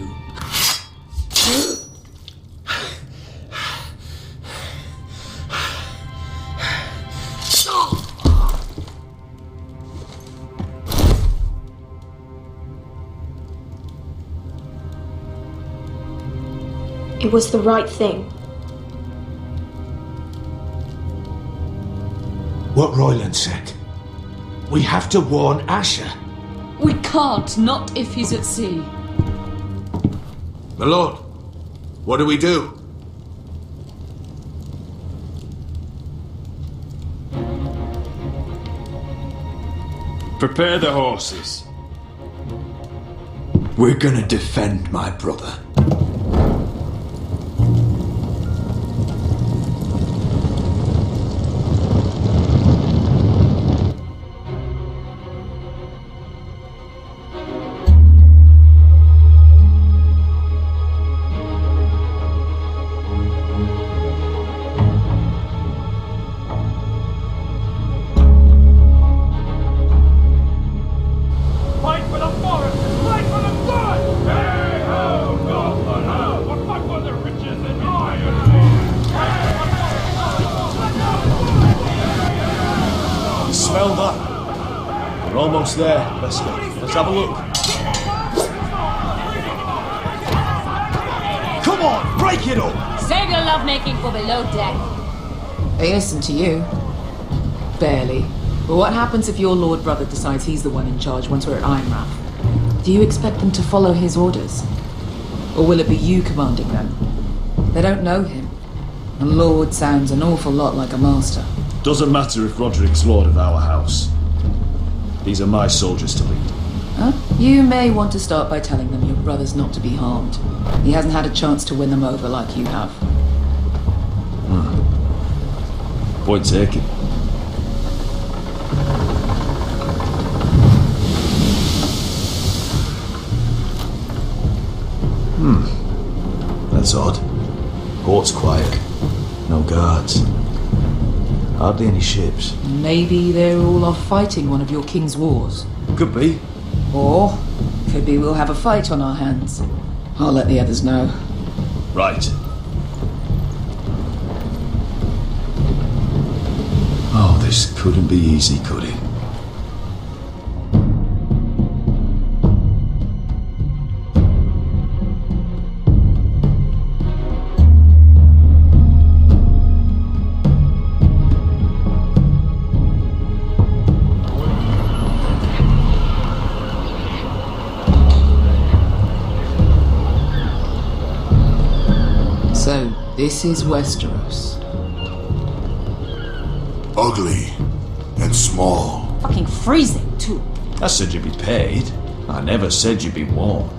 It was the right thing. What Royland said. We have to warn Asher. We can't, not if he's at sea. My lord, what do we do? Prepare the horses. We're gonna defend my brother. Smell that? We're almost there, Beskar. Let's have a look. Come on, break it up! Save your lovemaking for below deck. They listen to you. Barely. But what happens if your lord brother decides he's the one in charge once we're at Ironrath? Do you expect them to follow his orders? Or will it be you commanding them? They don't know him. A lord sounds an awful lot like a master. Doesn't matter if Roderick's lord of our house. These are my soldiers to lead. Huh? You may want to start by telling them your brother's not to be harmed. He hasn't had a chance to win them over like you have. Point taken. That's odd. Port's quiet. No guards. Hardly any ships. Maybe they're all off fighting one of your king's wars. Could be. Or could be we'll have a fight on our hands. I'll let the others know. Right. Oh, this couldn't be easy, could it? So, this is Westeros. Ugly and small. Fucking freezing, too. I said you'd be paid. I never said you'd be warm.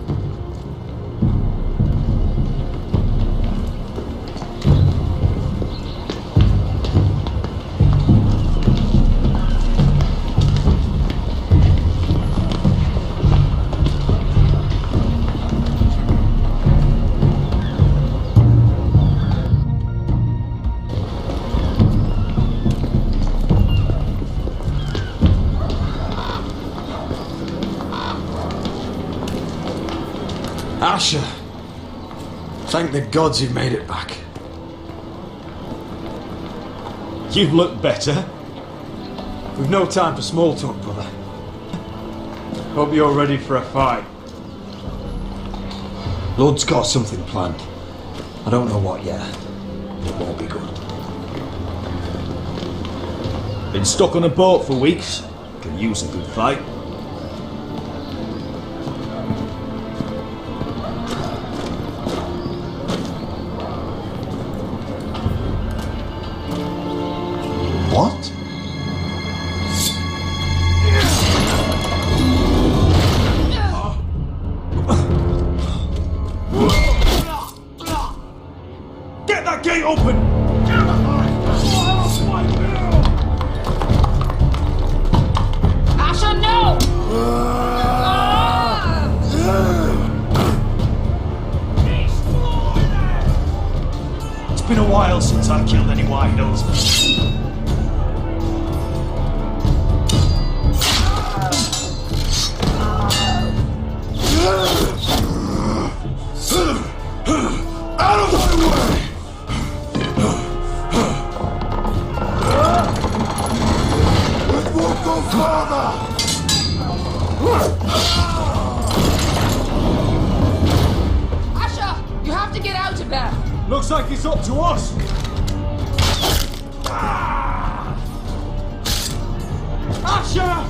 Asher! Thank the gods you've made it back. You've looked better. We've no time for small talk, brother. Hope you're ready for a fight. Lord's got something planned. I don't know what yet. It won't be good. Been stuck on a boat for weeks. Can use a good fight. What? Get that gate open! Asher, no! It's been a while since I killed any White Hills. Out of my way! It won't go farther! Asher, you have to get out of there. Looks like it's up to us. Asher!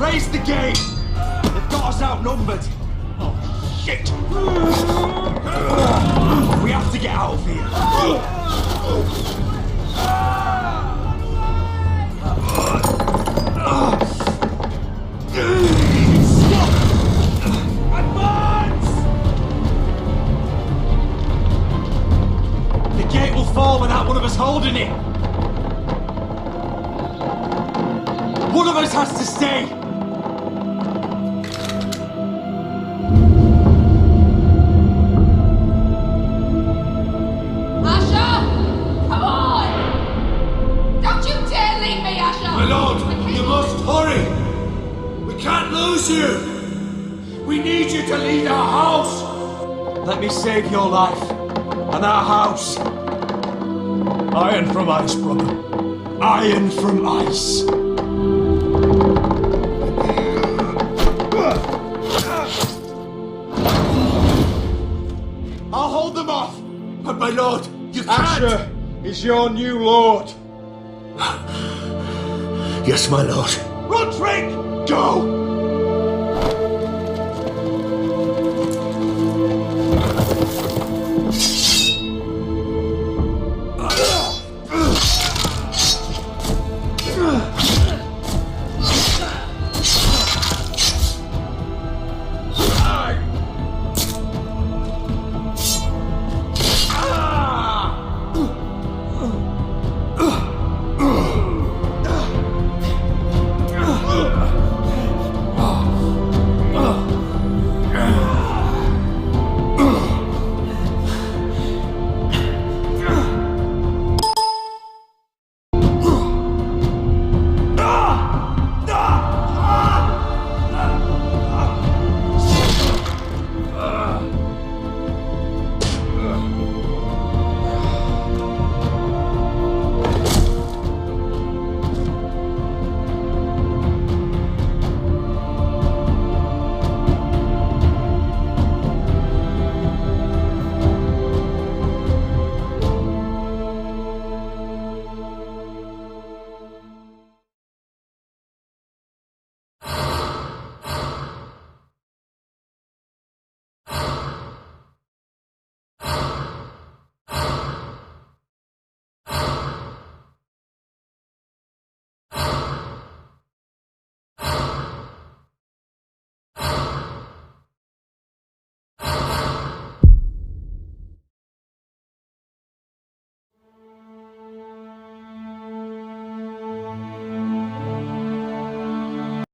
Raise the gate! They've got us outnumbered. Oh, shit! We have to get out of here. The gate will fall without one of us holding it. One of us has to stay. Asher! Come on! Don't you dare leave me, Asher! My lord, you must hurry. We can't lose you. We need you to lead our house. Let me save your life and our house. Iron from ice, brother. Iron from ice. I'll hold them off. But my lord, you can't. Asher is your new lord. Yes, my lord. Roderick, go!